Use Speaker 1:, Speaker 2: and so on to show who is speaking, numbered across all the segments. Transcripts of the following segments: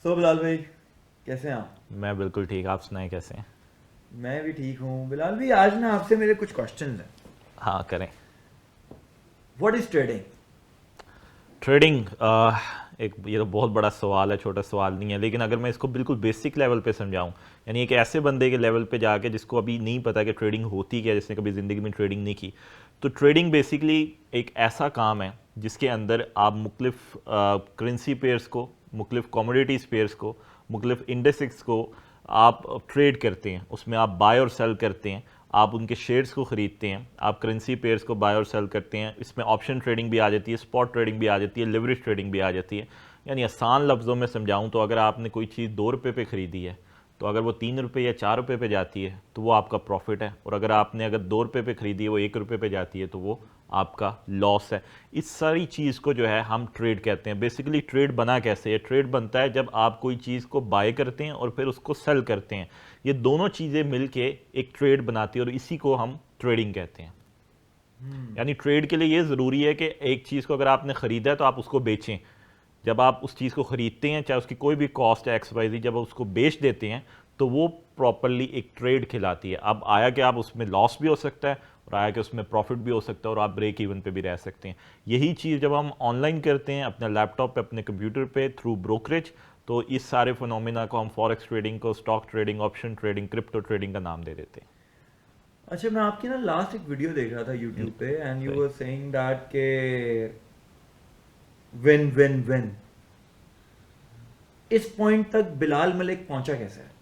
Speaker 1: सो बिलाल भाई, कैसे हैं आप?
Speaker 2: मैं बिल्कुल ठीक। आप सुनाएं कैसे हैं?
Speaker 1: मैं भी ठीक हूँ बिलाल भाई। आज ना आपसे मेरे कुछ क्वेश्चंस हैं।
Speaker 2: हाँ, करें।
Speaker 1: What is trading?
Speaker 2: ट्रेडिंग एक ये तो बहुत बड़ा सवाल है, छोटा सवाल नहीं है। लेकिन अगर मैं इसको बिल्कुल बेसिक लेवल पे समझाऊं, यानी एक ऐसे बंदे के लेवल पे जाके जिसको अभी नहीं पता कि ट्रेडिंग होती क्या है, जिसने कभी ज़िंदगी में ट्रेडिंग नहीं की, तो ट्रेडिंग बेसिकली एक ऐसा काम है जिसके अंदर आप मुख्तलिफ करेंसी पेयर्स को, मुख्तलिफ कमोडिटीज़ पेयर्स को, मुख्तलिफ इंडेक्स को आप ट्रेड करते हैं। उसमें आप बाय और सेल करते हैं, आप उनके शेयर्स को ख़रीदते हैं, आप करेंसी पेयर्स को बाय और सेल करते हैं। इसमें ऑप्शन ट्रेडिंग भी आ जाती है, स्पॉट ट्रेडिंग भी आ जाती है, लिवरेज ट्रेडिंग भी आ जाती है। यानी आसान लफ्ज़ों में समझाऊं तो अगर आपने कोई चीज़ 2 रुपये पे ख़रीदी है, तो अगर वो 3 रुपये या 4 रुपये पे जाती है तो वो आपका प्रॉफिट है, और अगर 2 रुपये पे ख़रीदी है वो 1 रुपये पे जाती है तो वो आपका लॉस है। इस सारी चीज़ को जो है हम ट्रेड कहते हैं। बेसिकली ट्रेड बना कैसे है? ट्रेड बनता है जब आप कोई चीज़ को बाय करते हैं और फिर उसको सेल करते हैं। ये दोनों चीज़ें मिलके एक ट्रेड बनाती है और इसी को हम ट्रेडिंग कहते हैं। यानी ट्रेड के लिए ये ज़रूरी है कि एक चीज़ को अगर आपने ख़रीदा है तो आप उसको बेचें। जब आप उस चीज़ को ख़रीदते हैं, चाहे उसकी कोई भी कॉस्ट है एक्स वाई जी, जब आप उसको बेच देते हैं तो वो प्रॉपरली एक ट्रेड कहलाती है। अब आया कि आप उसमें लॉस भी हो सकता है और आया कि उसमें प्रॉफिट भी हो सकता है और आप ब्रेक इवन पे भी रह सकते हैं। यही चीज़ जब हम ऑनलाइन करते हैं अपने लैपटॉप पे, अपने कंप्यूटर पे, थ्रू ब्रोकरेज, तो इस सारे फिनोमिना को हम फॉरेक्स ट्रेडिंग को, stock trading, option trading, crypto trading का नाम दे देते हैं।
Speaker 1: अच्छा, मैं आपकी ना लास्ट एक वीडियो देख रहा था यूट्यूब पे एंड यू
Speaker 2: सही।
Speaker 1: वर सेइंग दैट के विन विन विन, इस पॉइंट तक बिलाल मलिक पहुंचा कैसे है?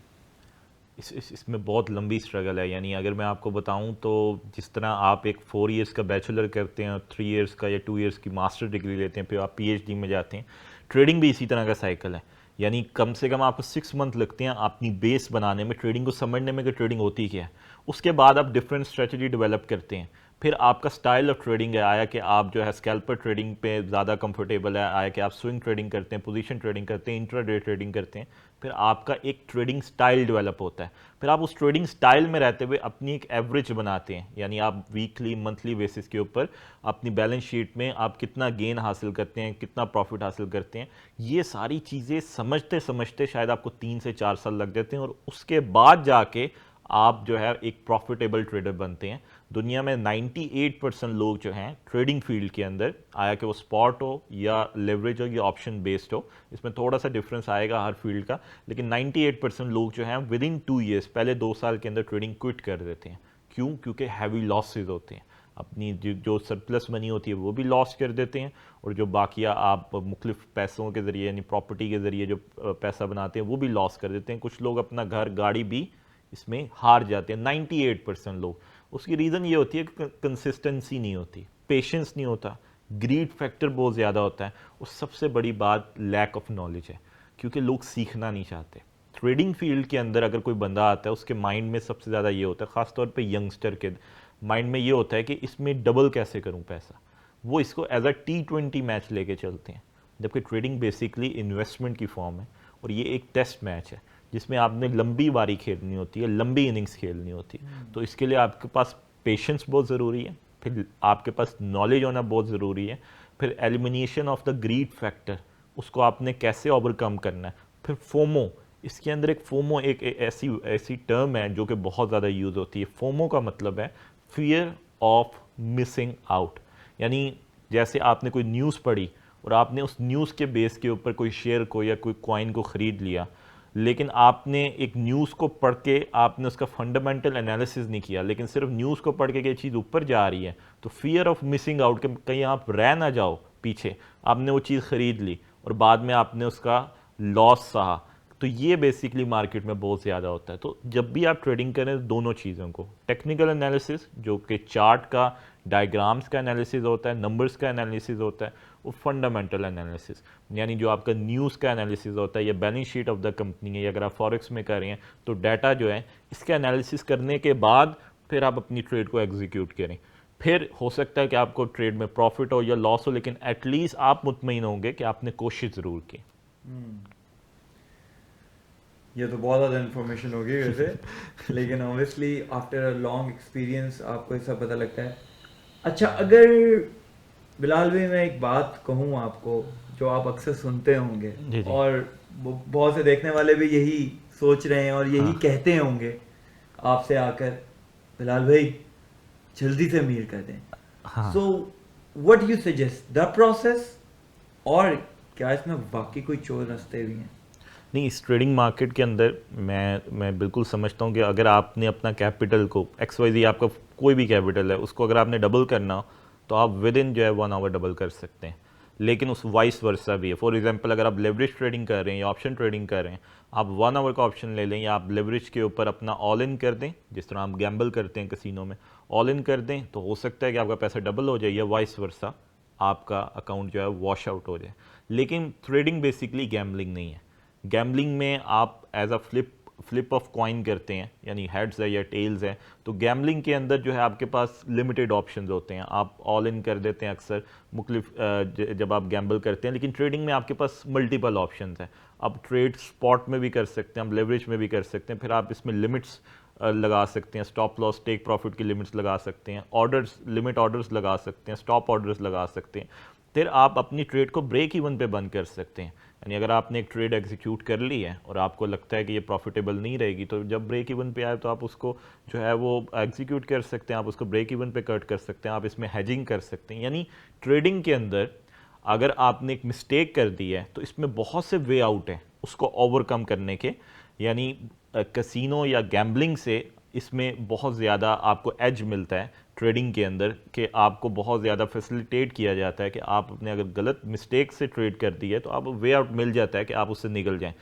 Speaker 2: इसमें बहुत लंबी स्ट्रगल है। यानी अगर मैं आपको बताऊं तो जिस तरह आप एक 4 इयर्स का बैचलर करते हैं, 3 इयर्स का या 2 इयर्स की मास्टर डिग्री लेते हैं, फिर आप पीएचडी में जाते हैं, ट्रेडिंग भी इसी तरह का साइकिल है। यानी कम से कम आपको 6 मंथ लगते हैं अपनी बेस बनाने में, ट्रेडिंग को समझने में कि ट्रेडिंग होती क्या है। उसके बाद आप डिफरेंट स्ट्रेटजी डेवलप करते हैं। फिर आपका स्टाइल ऑफ ट्रेडिंग है, आया कि आप जो है स्कैल्पर ट्रेडिंग पे ज़्यादा कंफर्टेबल है, आया कि आप स्विंग ट्रेडिंग करते हैं, पोजीशन ट्रेडिंग करते हैं, इंट्राडे ट्रेडिंग करते हैं। फिर आपका एक ट्रेडिंग स्टाइल डेवलप होता है। फिर आप उस ट्रेडिंग स्टाइल में रहते हुए अपनी एक एवरेज बनाते हैं। यानी आप वीकली, मंथली बेसिस के ऊपर अपनी बैलेंस शीट में आप कितना गेन हासिल करते हैं, कितना प्रॉफिट हासिल करते हैं। ये सारी चीज़ें समझते समझते शायद आपको 3 से 4 साल लग जाते हैं, और उसके बाद जाके आप जो है एक प्रॉफिटेबल ट्रेडर बनते हैं। दुनिया में 98% लोग जो हैं ट्रेडिंग फील्ड के अंदर, आया कि वो स्पॉट हो या लेवरेज हो या ऑप्शन बेस्ड हो, इसमें थोड़ा सा डिफरेंस आएगा हर फील्ड का, लेकिन 98% लोग जो हैं विद इन 2 इयर्स, पहले 2 साल के अंदर ट्रेडिंग क्विट कर देते हैं। क्यों? क्योंकि हैवी लॉसेज होते हैं। अपनी जो सरप्लस मनी होती है वो भी लॉस कर देते हैं, और जो बाकिया आप मुख्तलिफ पैसों के ज़रिए, यानी प्रॉपर्टी के ज़रिए जो पैसा बनाते हैं, वो भी लॉस कर देते हैं। कुछ लोग अपना घर, गाड़ी भी इसमें हार जाते हैं, 98% लोग। उसकी रीज़न ये होती है कि कंसिस्टेंसी नहीं होती, पेशेंस नहीं होता, ग्रीड फैक्टर बहुत ज़्यादा होता है, और सबसे बड़ी बात लैक ऑफ नॉलेज है, क्योंकि लोग सीखना नहीं चाहते। ट्रेडिंग फील्ड के अंदर अगर कोई बंदा आता है, उसके माइंड में सबसे ज़्यादा ये होता है, ख़ासतौर पे यंगस्टर के माइंड में ये होता है कि इसमें डबल कैसे करूं पैसा। वो इसको एज अ T20 मैच लेके चलते हैं, जबकि ट्रेडिंग बेसिकली इन्वेस्टमेंट की फॉर्म है, और ये एक टेस्ट मैच है जिसमें आपने लंबी बारी खेलनी होती है, लंबी इनिंग्स खेलनी होती है। तो इसके लिए आपके पास पेशेंस बहुत ज़रूरी है, फिर आपके पास नॉलेज होना बहुत ज़रूरी है, फिर elimination of the greed factor, उसको आपने कैसे ओवरकम करना है, फिर फोमो। इसके अंदर एक फोमो एक ऐसी ऐसी टर्म है जो कि बहुत ज़्यादा यूज़ होती है। फोमो का मतलब है फियर ऑफ मिसिंग आउट। यानी जैसे आपने कोई न्यूज़ पढ़ी और आपने उस न्यूज़ के बेस के ऊपर कोई शेयर को या कोई कॉइन को ख़रीद लिया, लेकिन आपने एक न्यूज़ को पढ़ के आपने उसका फंडामेंटल एनालिसिस नहीं किया, लेकिन सिर्फ न्यूज़ को पढ़ के ये चीज़ ऊपर जा रही है, तो फियर ऑफ मिसिंग आउट के कहीं आप रह ना जाओ पीछे, आपने वो चीज़ ख़रीद ली और बाद में आपने उसका लॉस सहा। तो ये बेसिकली मार्केट में बहुत ज़्यादा होता है। तो जब भी आप ट्रेडिंग करें, दोनों चीज़ों को, टेक्निकल एनालिसिस जो कि चार्ट का, डायग्राम्स का एनालिसिस होता है, नंबर्स का एनालिसिस होता है, और फंडामेंटल एनालिसिस यानी जो आपका न्यूज़ का एनालिसिस होता है या balance sheet of the company है, या अगर आप फॉरेक्स में कर रहे हैं तो डाटा जो है इसका एनालिसिस करने के बाद फिर आप अपनी ट्रेड को एग्जीक्यूट करें। फिर हो सकता है कि आपको ट्रेड में प्रॉफिट हो या लॉस हो, लेकिन एटलीस्ट आप मुतमईन होंगे कि आपने कोशिश ज़रूर की।
Speaker 1: ये तो बहुत ज़्यादा इन्फॉर्मेशन होगी वैसे, लेकिन obviously after a long experience आपको ये सब पता लगता है। अच्छा, अगर बिलाल भाई मैं एक बात कहूँ आपको जो आप अक्सर सुनते होंगे,
Speaker 2: जी जी।
Speaker 1: और बहुत से देखने वाले भी यही सोच रहे हैं और यही
Speaker 2: हाँ
Speaker 1: कहते होंगे आपसे आकर, बिलाल भाई जल्दी से अमीर कर दें।
Speaker 2: हाँ।
Speaker 1: So what you suggest the process, और क्या इसमें वाकई कोई चोर रास्ते भी हैं?
Speaker 2: नहीं, इस ट्रेडिंग मार्केट के अंदर मैं बिल्कुल समझता हूँ कि अगर आपने अपना कैपिटल को XYZ, आपका कोई भी कैपिटल है, उसको अगर आपने डबल करना हो तो आप विद इन जो है 1 आवर डबल कर सकते हैं। लेकिन उस वाइस वर्सा भी है। फॉर एग्जांपल अगर आप लेवरेज ट्रेडिंग कर रहे हैं या ऑप्शन ट्रेडिंग कर रहे हैं, आप 1 आवर का ऑप्शन ले लें या आप लेवरेज के ऊपर अपना ऑल इन कर दें, जिस तरह आप गैम्बल करते हैं कसिनो में, ऑल इन कर दें, तो हो सकता है कि आपका पैसा डबल हो जाए या वाइस वर्सा आपका अकाउंट जो है वॉश आउट हो जाए। लेकिन ट्रेडिंग बेसिकली गैम्बलिंग नहीं है। गैम्बलिंग में आप as a flip of coin करते हैं, यानी हेड्स है या टेल्स है। तो गैम्बलिंग के अंदर जो है आपके पास लिमिटेड ऑप्शंस होते हैं, आप ऑल इन कर देते हैं अक्सर मुख्तलिफ जब आप गैम्बल करते हैं। लेकिन ट्रेडिंग में आपके पास मल्टीपल ऑप्शंस हैं। आप ट्रेड स्पॉट में भी कर सकते हैं, आप लेवरेज में भी कर सकते हैं, फिर आप इसमें लिमिट्स लगा सकते हैं, स्टॉप लॉस टेक प्रॉफिट की लिमिट्स लगा सकते हैं, ऑर्डर्स लिमिट ऑर्डर्स लगा सकते हैं, स्टॉप ऑर्डर्स लगा सकते हैं। फिर आप अपनी ट्रेड को ब्रेक इवन पे बंद कर सकते हैं। यानी अगर आपने एक ट्रेड एग्जीक्यूट कर ली है और आपको लगता है कि ये प्रॉफिटेबल नहीं रहेगी, तो जब ब्रेक इवन पे आए तो आप उसको जो है वो एग्जीक्यूट कर सकते हैं, आप उसको ब्रेक इवन पे कट कर सकते हैं, आप इसमें हेजिंग कर सकते हैं। यानी ट्रेडिंग के अंदर अगर आपने एक मिस्टेक कर दी है तो इसमें बहुत से वे आउट हैं उसको ओवरकम करने के। यानी कसिनो या गैम्बलिंग से इसमें बहुत ज़्यादा आपको एज मिलता है ट्रेडिंग के अंदर, कि आपको बहुत ज़्यादा फैसिलिटेट किया जाता है कि आप अपने अगर गलत मिस्टेक से ट्रेड कर दी है तो आप वे आउट मिल जाता है कि आप उससे निकल जाएं।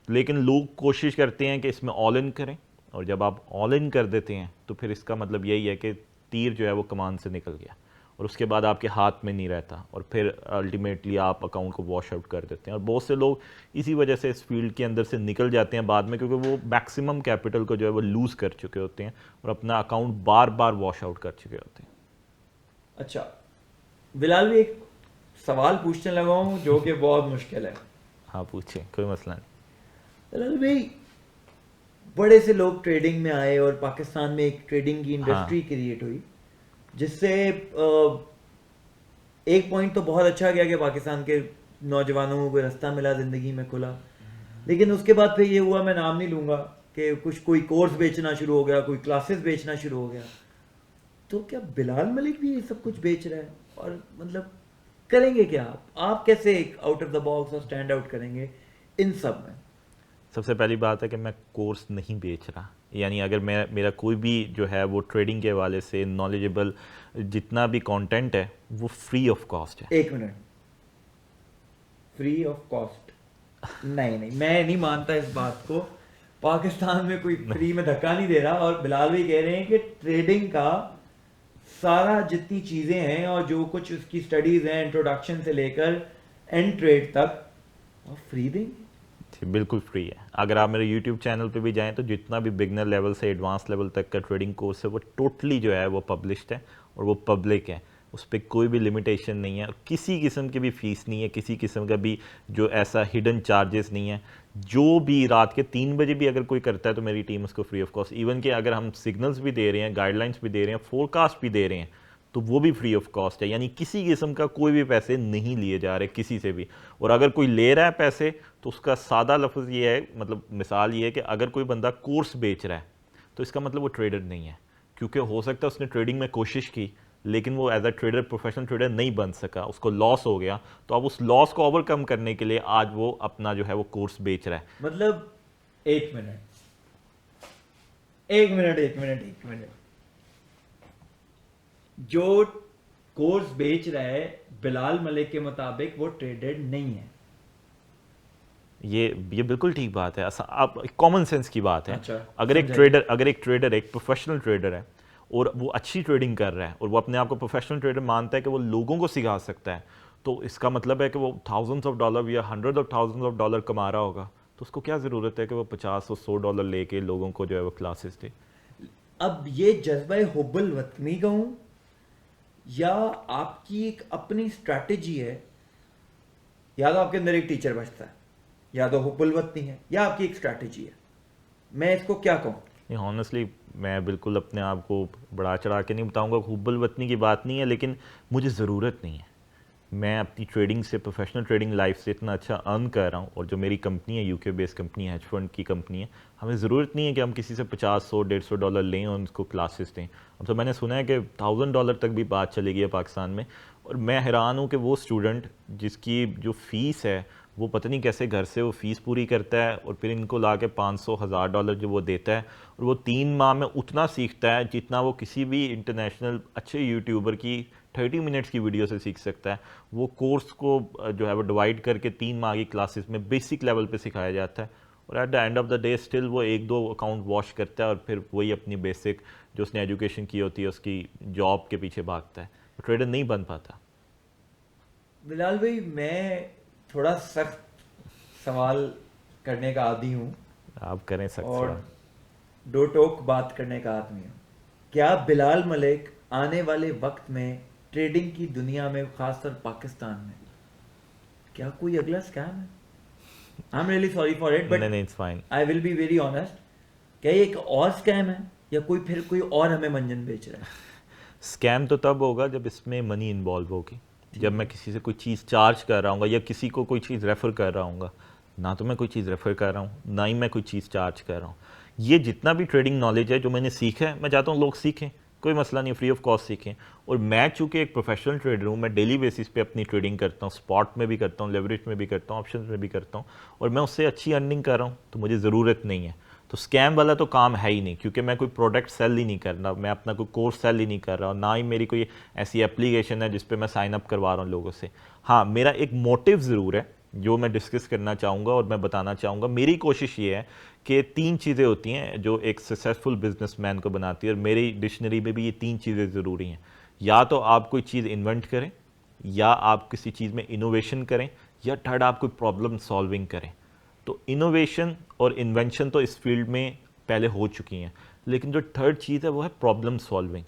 Speaker 2: लेकिन लोग कोशिश करते हैं कि इसमें ऑल इन करें, और जब आप ऑल इन कर देते हैं तो फिर इसका मतलब यही है कि तीर जो है वो कमान से निकल गया और उसके बाद आपके हाथ में नहीं रहता, और फिर अल्टीमेटली आप अकाउंट को वॉश आउट कर देते हैं। और बहुत से लोग इसी वजह से इस फील्ड के अंदर से निकल जाते हैं बाद में, क्योंकि वो मैक्सिमम कैपिटल को जो है वो लूज़ कर चुके होते हैं और अपना अकाउंट बार बार वॉश आउट कर चुके होते हैं।
Speaker 1: अच्छा बिलाल भी, एक सवाल पूछने लगा हूँ जो कि बहुत मुश्किल है।
Speaker 2: हाँ पूछें, कोई मसला नहीं।
Speaker 1: बिलाल भाई, बड़े से लोग ट्रेडिंग में आए और पाकिस्तान में एक ट्रेडिंग की इंडस्ट्री
Speaker 2: हाँ
Speaker 1: क्रिएट हुई, जिससे एक पॉइंट तो बहुत अच्छा गया कि पाकिस्तान के नौजवानों को कोई रास्ता मिला, ज़िंदगी में खुला। लेकिन उसके बाद फिर ये हुआ, मैं नाम नहीं लूँगा, कि कोई कोर्स बेचना शुरू हो गया, कोई क्लासेस बेचना शुरू हो गया। तो क्या बिलाल मलिक भी ये सब कुछ बेच रहा है? और मतलब करेंगे क्या आप कैसे आउट ऑफ द बॉक्स और स्टैंड आउट करेंगे इन सब में?
Speaker 2: सबसे पहली बात है कि मैं कोर्स नहीं बेच रहा। यानी अगर मैं मेरा कोई भी जो है वो ट्रेडिंग के हवाले से नॉलेजेबल जितना भी कंटेंट है वो फ्री ऑफ कॉस्ट है।
Speaker 1: एक मिनट, फ्री ऑफ कॉस्ट? नहीं नहीं, मैं नहीं मानता इस बात को। पाकिस्तान में कोई फ्री में धक्का नहीं दे रहा, और बिलाल भी कह रहे हैं कि ट्रेडिंग का सारा जितनी चीजें हैं और जो कुछ उसकी स्टडीज हैं, इंट्रोडक्शन से लेकर एंड ट्रेड तक, और फ्री देंगे।
Speaker 2: जी, बिल्कुल फ्री है। अगर आप मेरे यूट्यूब चैनल पे भी जाएं तो जितना भी बिगनर लेवल से एडवांस लेवल तक का ट्रेडिंग कोर्स है वो टोटली जो है वो पब्लिश्ड है और वो पब्लिक है। उस पर कोई भी लिमिटेशन नहीं है, किसी किस्म की भी फीस नहीं है, किसी किस्म का भी जो ऐसा हिडन चार्जेस नहीं है। जो भी रात के 3 बजे भी अगर कोई करता है तो मेरी टीम उसको फ्री ऑफ कॉस्ट, इवन कि अगर हम सिग्नल्स भी दे रहे हैं, गाइडलाइंस भी दे रहे हैं, फोरकास्ट भी दे रहे हैं, तो वो भी फ्री ऑफ कॉस्ट है। यानी किसी किस्म का कोई भी पैसे नहीं लिए जा रहे किसी से भी। और अगर कोई ले रहा है पैसे तो उसका सादा लफ्ज़ ये है, मतलब मिसाल ये है कि अगर कोई बंदा कोर्स बेच रहा है तो इसका मतलब वो ट्रेडर नहीं है, क्योंकि हो सकता है उसने ट्रेडिंग में कोशिश की लेकिन वो as a trader, professional trader नहीं बन सका, उसको लॉस हो गया, तो अब उस लॉस को ओवरकम करने के लिए आज वो अपना जो है वो कोर्स बेच रहा है।
Speaker 1: मतलब एक मिनट एक मिनट एक मिनट एक मिनट, जो कोर्स बेच रहा है बिलाल मलिक के मुताबिक वो ट्रेडेड नहीं है।
Speaker 2: ये बिल्कुल ठीक बात है। आप कॉमन सेंस की बात है।
Speaker 1: अच्छा,
Speaker 2: अगर एक ट्रेडर एक प्रोफेशनल ट्रेडर है और वो अच्छी ट्रेडिंग कर रहा है और वो अपने आप को प्रोफेशनल ट्रेडर मानता है कि वो लोगों को सिखा सकता है, तो इसका मतलब है कि वो थाउजेंड्स ऑफ डॉलर या hundred of thousands of dollar कमा रहा होगा, तो उसको क्या ज़रूरत है कि वो 50 और 100 डॉलर लेके लोगों को जो है वो क्लासेस दे।
Speaker 1: अब ये जज्बा हुब्बुल वतनी का हूं या आपकी एक अपनी स्ट्रैटेजी है? या तो आपके अंदर एक टीचर बचता है, या तो हुब्बुल वतनी है, या आपकी एक स्ट्रैटेजी है। मैं इसको क्या कहूं?
Speaker 2: नहीं, ऑनेस्टली मैं बिल्कुल अपने आप को बढ़ा चढ़ा के नहीं बताऊंगा, हुब्बुल वतनी की बात नहीं है, लेकिन मुझे ज़रूरत नहीं है। मैं अपनी ट्रेडिंग से, प्रोफेशनल ट्रेडिंग लाइफ से इतना अच्छा अर्न कर रहा हूँ, और जो मेरी कंपनी है, यूके बेस्ड कंपनी है, हेज फंड की कंपनी है, हमें ज़रूरत नहीं है कि हम किसी से 50, 100, $150 लें और उनको क्लासेस दें। अब तो मैंने सुना है कि $1000 तक भी बात चली गई है पाकिस्तान में, और मैं हैरान हूँ कि वो स्टूडेंट जिसकी जो फ़ीस है वो पता नहीं कैसे घर से वो फ़ीस पूरी करता है, और फिर इनको ला के $500,000 जो वो देता है, और वो 3 माह में उतना सीखता है जितना वो किसी भी इंटरनेशनल अच्छे यूट्यूबर की 30 मिनट्स की वीडियो से सीख सकता है। वो कोर्स को जो है वो डिवाइड करके 3 माह की क्लासेस में बेसिक लेवल पे सिखाया जाता है, और at the end of the day still वो 1-2 अकाउंट वॉश करता है, और फिर वही अपनी बेसिक जो उसने एजुकेशन की होती है उसकी जॉब के पीछे भागता है, ट्रेडर नहीं बन पाता।
Speaker 1: बिलाल भाई, मैं थोड़ा सख्त सवाल करने का आदी हूँ
Speaker 2: आप करें सख्त
Speaker 1: और
Speaker 2: सवाल।
Speaker 1: दो टोक बात करने का आदमी हूँ। क्या बिलाल मलिक आने वाले वक्त में ट्रेडिंग की दुनिया में, खासकर पाकिस्तान में, क्या कोई अगला स्कैम है? I am really sorry for it, but
Speaker 2: नहीं, it's fine.
Speaker 1: I will be very honest. क्या ये एक और स्कैम है, या कोई और हमें मंजन बेच रहा है?
Speaker 2: स्कैम तो तब होगा जब इसमें मनी इन्वॉल्व होगी, जब मैं किसी से कोई चीज़ चार्ज कर रहा हूँ या किसी को कोई चीज़ रेफ़र कर रहा हूँ। ना तो मैं कोई चीज़ रेफ़र कर रहा हूँ, ना ही मैं कोई चीज़ चार्ज कर रहा हूँ। ये जितना भी ट्रेडिंग नॉलेज है जो मैंने सीखा है, मैं चाहता हूँ लोग सीखें, कोई मसला नहीं, फ्री ऑफ कॉस्ट सीखें। और मैं चूँकि एक प्रोफेशनल ट्रेडर हूँ, मैं डेली बेसिस पे अपनी ट्रेडिंग करता हूँ, स्पॉट में भी करता हूँ, लेवरेज में भी करता हूँ, ऑप्शन में भी करता हूँ, और मैं उससे अच्छी अर्निंग कर रहा हूँ, तो मुझे ज़रूरत नहीं है। तो स्कैम वाला तो काम है ही नहीं, क्योंकि मैं कोई प्रोडक्ट सेल ही नहीं कर रहा, मैं अपना कोई कोर्स सेल ही नहीं कर रहा, और ना ही मेरी कोई ऐसी एप्लीकेशन है जिस पे मैं साइन अप करवा रहा हूँ लोगों से। हाँ, मेरा एक मोटिव ज़रूर है जो मैं डिस्कस करना चाहूँगा और मैं बताना चाहूँगा। मेरी कोशिश ये है कि 3 चीज़ें होती हैं जो एक सक्सेसफुल बिजनेसमैन को बनाती है, और मेरी डिक्शनरी में भी ये 3 चीज़ें ज़रूरी हैं। या तो आप कोई चीज़ इन्वेंट करें, या आप किसी चीज़ में इनोवेशन करें, या थर्ड आप कोई प्रॉब्लम सॉल्विंग करें। तो इनोवेशन और इन्वेंशन तो इस फील्ड में पहले हो चुकी हैं, लेकिन जो थर्ड चीज़ है वो है प्रॉब्लम सॉल्विंग।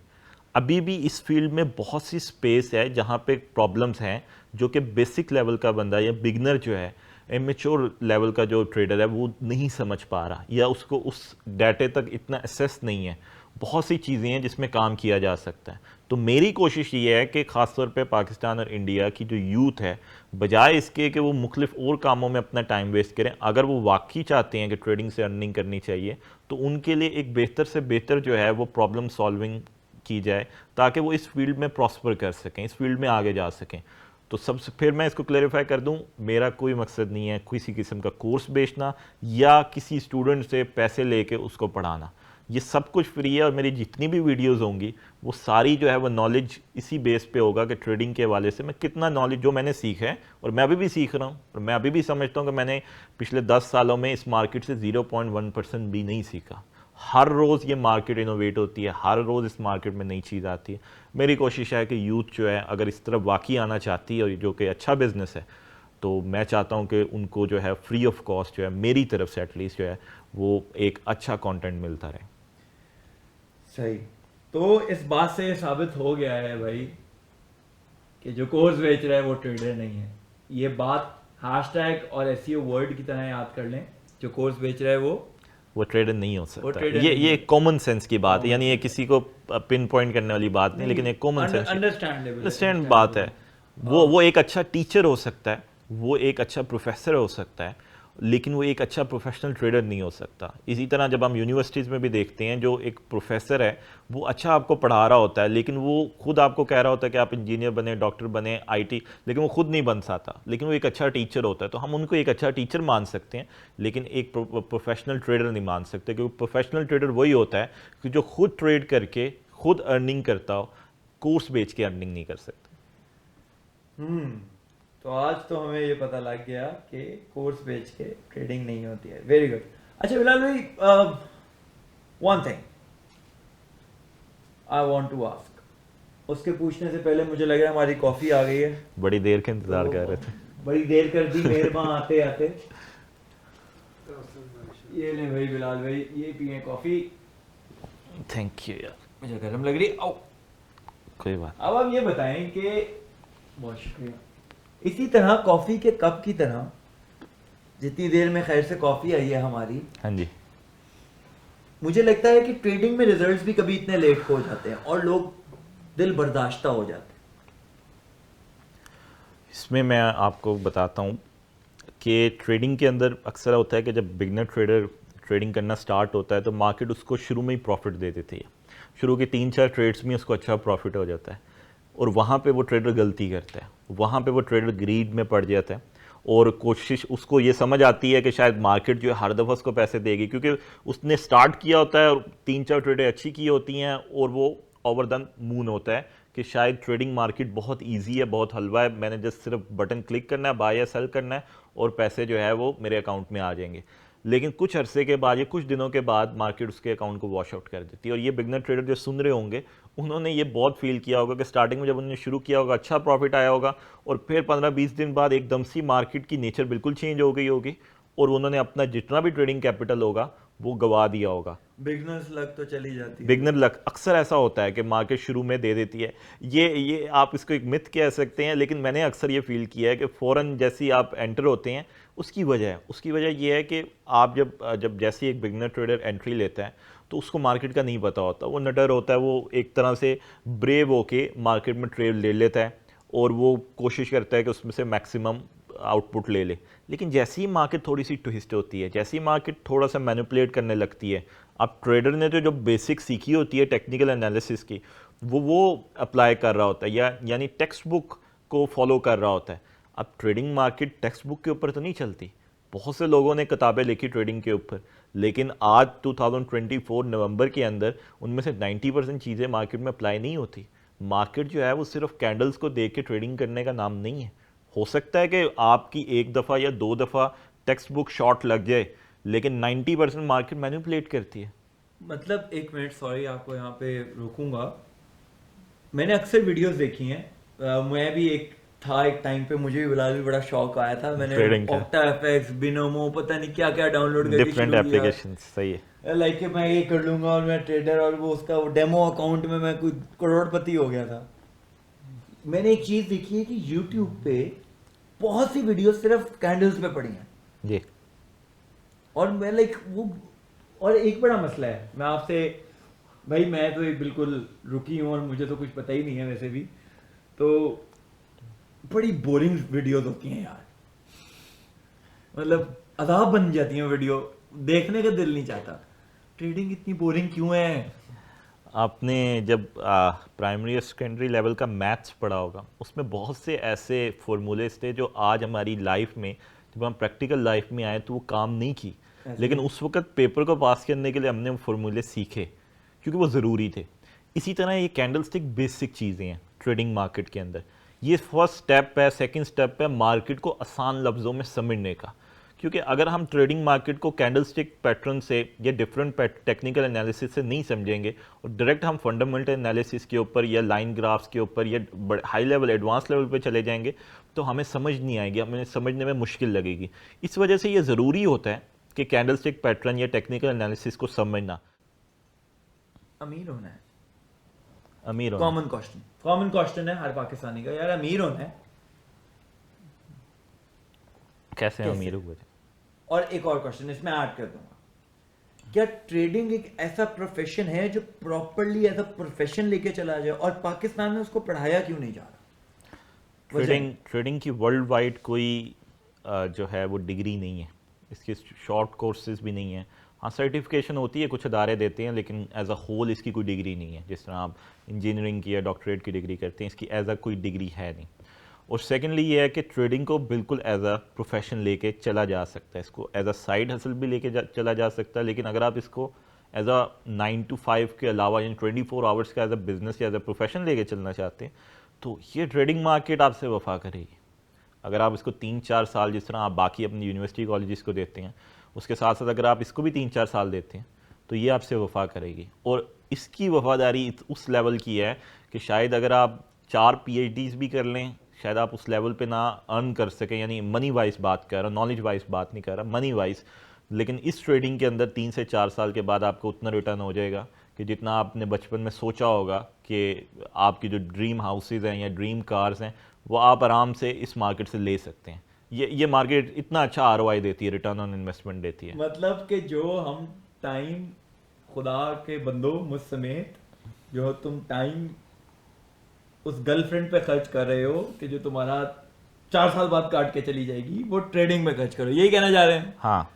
Speaker 2: अभी भी इस फील्ड में बहुत सी स्पेस है जहाँ पे प्रॉब्लम्स हैं जो कि बेसिक लेवल का बंदा या बिगनर जो है, इमेच्योर लेवल का जो ट्रेडर है, वो नहीं समझ पा रहा, या उसको उस डाटे तक इतना एसेस नहीं है। बहुत सी चीज़ें हैं जिसमें काम किया जा सकता है। तो मेरी कोशिश ये है कि ख़ासतौर पे पाकिस्तान और इंडिया की जो यूथ है, बजाय इसके कि वो मुख्तलिफ और कामों में अपना टाइम वेस्ट करें, अगर वो वाकई चाहते हैं कि ट्रेडिंग से अर्निंग करनी चाहिए, तो उनके लिए एक बेहतर से बेहतर जो है वो प्रॉब्लम सॉल्विंग की जाए, ताकि वो इस फील्ड में प्रॉस्पर कर सकें, इस फील्ड में आगे जा सकें। तो सबसे फिर मैं इसको क्लेरिफाई कर दूं, मेरा कोई मकसद नहीं है किसी किस्म का कोर्स बेचना या किसी स्टूडेंट से पैसे लेके उसको पढ़ाना। ये सब कुछ फ्री है, और मेरी जितनी भी वीडियोस होंगी वो सारी जो है वो नॉलेज इसी बेस पे होगा कि ट्रेडिंग के हवाले से मैं कितना नॉलेज जो मैंने सीखा है, और मैं अभी भी सीख रहा हूँ, और मैं अभी भी समझता हूँ कि मैंने पिछले 10 सालों में इस मार्केट से 0.1% भी नहीं सीखा। हर रोज़ ये मार्केट इनोवेट होती है, हर रोज़ इस मार्केट में नई चीज़ आती है। मेरी कोशिश है कि यूथ जो है अगर इस तरफ वाकई आना चाहती है, और जो कि अच्छा बिजनेस है, तो मैं चाहता हूं कि उनको जो है फ्री ऑफ कॉस्ट जो है मेरी तरफ से एटलीस्ट जो है वो एक अच्छा कंटेंट मिलता रहे।
Speaker 1: सही। तो इस बात से साबित हो गया है भाई कि जो कोर्स बेच रहा है वो ट्रेडर नहीं है। ये बात हैशटैग और एसईओ वर्ड की तरह याद कर लें। जो कोर्स बेच रहा है
Speaker 2: वो ट्रेडर नहीं हो सकता।
Speaker 1: ट्रेडर
Speaker 2: ये
Speaker 1: नहीं
Speaker 2: ये
Speaker 1: है।
Speaker 2: कॉमन सेंस की बात है, यानी ये किसी को पिन पॉइंट करने वाली बात नहीं, लेकिन एक कॉमन सेंस अंडरस्टैंड बात है। वो एक अच्छा टीचर हो सकता है, वो एक अच्छा प्रोफेसर हो सकता है, लेकिन वो एक अच्छा प्रोफेशनल ट्रेडर नहीं हो सकता। इसी तरह जब हम यूनिवर्सिटीज़ में भी देखते हैं, जो एक प्रोफेसर है वो अच्छा आपको पढ़ा रहा होता है, लेकिन वो खुद आपको कह रहा होता है कि आप इंजीनियर बने, डॉक्टर बने, आईटी, लेकिन वो खुद नहीं बन सकता, लेकिन वो एक अच्छा टीचर होता है। तो हम उनको एक अच्छा टीचर मान सकते हैं, लेकिन एक प्रोफेशनल ट्रेडर नहीं मान सकते, क्योंकि प्रोफेशनल ट्रेडर वही होता है कि जो खुद ट्रेड करके खुद अर्निंग करता हो, कोर्स बेच के अर्निंग नहीं कर सकता।
Speaker 1: तो आज तो हमें ये पता लग गया कि कोर्स बेच के ट्रेडिंग नहीं होती है। Very good. अच्छा बिलाल भाई, one thing I want to ask, उसके पूछने से पहले मुझे लग रहा है हमारी कॉफी आ गई है।
Speaker 2: बड़ी देर का इंतजार कर रहे थे।
Speaker 1: बड़ी देर कर दी मेहरबान आते आते। ये ले भाई बिलाल भाई, ये पिए कॉफी।
Speaker 2: थैंक यू यार,
Speaker 1: मुझे गर्म लग रही है। आओ,
Speaker 2: कोई बात।
Speaker 1: अब आप ये बताएं कि, बहुत शुक्रिया। इसी तरह कॉफी के कप की तरह, जितनी देर में खैर से कॉफी आई है हमारी,
Speaker 2: हाँ जी,
Speaker 1: मुझे लगता है कि ट्रेडिंग में रिजल्ट्स भी कभी इतने लेट हो जाते हैं और लोग दिल बर्दाश्ता हो जाते हैं।
Speaker 2: इसमें मैं आपको बताता हूँ कि ट्रेडिंग के अंदर अक्सर होता है कि जब बिगनर ट्रेडर ट्रेडिंग करना स्टार्ट होता है तो मार्केट उसको शुरू में ही प्रॉफिट दे देती है। शुरू के 3-4 ट्रेड्स में उसको अच्छा प्रॉफिट हो जाता है और वहाँ पे वो ट्रेडर गलती करता है, वहाँ पे वो ट्रेडर ग्रीड में पड़ जाता है और कोशिश उसको ये समझ आती है कि शायद मार्केट जो है हर दफ़ा उसको पैसे देगी, क्योंकि उसने स्टार्ट किया होता है और 3-4 ट्रेडें अच्छी की होती हैं और वो ओवर द मून होता है कि शायद ट्रेडिंग मार्केट बहुत इजी है, बहुत हलवा है, मैंने जस्ट सिर्फ बटन क्लिक करना है, बाय या सेल करना है और पैसे जो है वो मेरे अकाउंट में आ जाएंगे। लेकिन कुछ अरसे के बाद या कुछ दिनों के बाद मार्केट उसके अकाउंट को वॉश आउट कर देती है। और ये बिगनर ट्रेडर जो सुन रहे होंगे उन्होंने ये बहुत फील किया होगा कि स्टार्टिंग में जब उन्होंने शुरू किया होगा अच्छा प्रॉफिट आया होगा और फिर 15-20 दिन बाद एकदम से मार्केट की नेचर बिल्कुल चेंज हो गई होगी और उन्होंने अपना जितना भी ट्रेडिंग कैपिटल होगा वो गवा दिया होगा।
Speaker 1: बिगनर्स लक तो चली जाती है।
Speaker 2: बिगनर लक अक्सर ऐसा होता है कि मार्केट शुरू में दे देती है। ये आप इसको एक मिथ कह सकते हैं, लेकिन मैंने अक्सर ये फील किया है कि फ़ौरन जैसे ही आप एंटर होते हैं उसकी वजह ये है कि आप जब जैसे एक बिगनर ट्रेडर एंट्री लेता है तो उसको मार्केट का नहीं पता होता, वो नटर होता है, वो एक तरह से ब्रेव होके मार्केट में ट्रेड ले लेता है और वो कोशिश करता है कि उसमें से मैक्सिमम आउटपुट ले ले। लेकिन जैसे ही मार्केट थोड़ी सी ट्विस्ट होती है, जैसे ही मार्केट थोड़ा सा मैनिपुलेट करने लगती है, अब ट्रेडर ने जो बेसिक सीखी होती है टेक्निकल एनालिसिस की वो अप्लाई कर रहा होता है यानी टेक्स्ट बुक को फॉलो कर रहा होता है। अब ट्रेडिंग मार्केट टेक्स्ट बुक के ऊपर तो नहीं चलती, बहुत से लोगों ने किताबें लिखी ट्रेडिंग के ऊपर, लेकिन आज 2024 नवंबर के अंदर उनमें से 90% चीज़ें मार्केट में अप्लाई नहीं होती। मार्केट जो है वो सिर्फ कैंडल्स को देख के ट्रेडिंग करने का नाम नहीं है। हो सकता है कि आपकी एक दफ़ा या 2 दफ़ा टेक्स्ट बुक शॉर्ट लग जाए, लेकिन 90% मार्केट मैनिपुलेट करती है।
Speaker 1: मतलब एक मिनट, सॉरी आपको यहाँ पे रोकूंगा। मैंने अक्सर वीडियोस देखी हैं। मैं भी एक टाइम पे मुझे भी बिलाल भी बड़ा शौक आया था। मैंने
Speaker 2: ट्रेडिंग का
Speaker 1: ऑक्टा एफएक्स, बिनोमो, पता नहीं क्या क्या डाउनलोड करके
Speaker 2: डिफरेंट
Speaker 1: शुरू किया।
Speaker 2: एप्लीकेशन सही है।
Speaker 1: लाइक कि मैं ये कर लूंगा और मैं ट्रेडर, और वो उसका डेमो अकाउंट में मैं कोई करोड़पति हो गया था। मैंने एक चीज देखी है कि यूट्यूब पे बहुत सी वीडियो सिर्फ कैंडल्स पे पड़ी हैं
Speaker 2: जी।
Speaker 1: और मैं लाइक वो, और एक बड़ा मसला है, मैं आपसे भाई, मैं तो एक बिल्कुल रुकी हूँ और मुझे तो कुछ पता ही नहीं है वैसे भी, तो बड़ी बोरिंग वीडियोस होती हैं यार। मतलब अदाब बन जाती हैं वीडियो, देखने का दिल नहीं चाहता। ट्रेडिंग इतनी बोरिंग क्यों है?
Speaker 2: आपने जब प्राइमरी और सेकेंडरी लेवल का मैथ्स पढ़ा होगा, उसमें बहुत से ऐसे फॉर्मूलेस थे जो आज हमारी लाइफ में, जब हम प्रैक्टिकल लाइफ में आए तो वो काम नहीं की, लेकिन उस वक्त पेपर को पास करने के लिए हमने वो फॉर्मूले सीखे क्योंकि वो ज़रूरी थे। इसी तरह ये कैंडलस्टिक बेसिक चीज़ें हैं ट्रेडिंग मार्केट के अंदर। ये फर्स्ट स्टेप है, सेकंड स्टेप है मार्केट को आसान लफ्ज़ों में समझने का, क्योंकि अगर हम ट्रेडिंग मार्केट को कैंडलस्टिक पैटर्न से या डिफरेंट टेक्निकल एनालिसिस से नहीं समझेंगे और डायरेक्ट हम फंडामेंटल एनालिसिस के ऊपर या लाइन ग्राफ्स के ऊपर या हाई लेवल एडवांस लेवल पे चले जाएंगे तो हमें समझ नहीं आएगी, हमें समझने में मुश्किल लगेगी। इस वजह से ये ज़रूरी होता है कि कैंडलस्टिक पैटर्न या टेक्निकल एनालिसिस को समझना।
Speaker 1: अमीर होना है,
Speaker 2: अमीर होना,
Speaker 1: कॉमन क्वेश्चन है हर पाकिस्तानी का, यार अमीर होना है
Speaker 2: कैसे
Speaker 1: कैसे?
Speaker 2: अमीर हुए?
Speaker 1: और एक और क्वेश्चन इसमें ऐड कर दूंगा, क्या ट्रेडिंग एक ऐसा प्रोफेशन है जो प्रॉपरली एज अ प्रोफेशन लेके चला जाए, और पाकिस्तान में उसको पढ़ाया क्यों नहीं जा रहा?
Speaker 2: ट्रेडिंग की वर्ल्ड वाइड कोई जो है वो डिग्री नहीं है, इसके शॉर्ट कोर्सेज भी नहीं है। हाँ, सर्टिफिकेशन होती है, कुछ अदारे देते हैं, लेकिन एज अ होल इसकी कोई डिग्री नहीं है। जिस तरह आप इंजीनियरिंग की या डॉक्टरेट की डिग्री करते हैं, इसकी एज अ कोई डिग्री है नहीं। और सेकेंडली ये है कि ट्रेडिंग को बिल्कुल एज अ प्रोफेशन लेके चला जा सकता है, इसको एज अ साइड हसल भी लेके चला जा सकता है, लेकिन अगर आप इसको एज अ 9 to 5 के अलावा यानी 24 आवर्स का एज अ बिजनेस या एज अ प्रोफेशन लेके चलना चाहते हैं तो ये ट्रेडिंग मार्केट आपसे वफा करेगी। अगर आप इसको 3-4 साल, जिस तरह आप बाकी अपनी यूनिवर्सिटी कॉलेजेस को देते हैं, उसके साथ साथ अगर आप इसको भी 3-4 साल देते हैं तो ये आपसे वफा करेगी। और इसकी वफादारी उस लेवल की है कि शायद अगर आप 4 PhDs भी कर लें, शायद आप उस लेवल पे ना अर्न कर सकें, यानी मनी वाइज बात कर रहा हूँ, नॉलेज वाइज बात नहीं कर रहा, मनी वाइज। लेकिन इस ट्रेडिंग के अंदर 3 से 4 साल के बाद आपको उतना रिटर्न हो जाएगा कि जितना आपने बचपन में सोचा होगा कि आपकी जो ड्रीम हाउसेज हैं या ड्रीम कार्स हैं वो आप आराम से इस मार्केट से ले सकते हैं। ये मार्केट इतना अच्छा ROI देती है, रिटर्न ऑन इन्वेस्टमेंट देती है।
Speaker 1: मतलब कि जो हम टाइम, खुदा के बंदो मुझ समेत, जो तुम टाइम उस गर्लफ्रेंड पे खर्च कर रहे हो कि जो तुम्हारा 4 साल बाद काट के चली जाएगी, वो ट्रेडिंग में खर्च करो, यही कहना चाह रहे हैं?
Speaker 2: हाँ,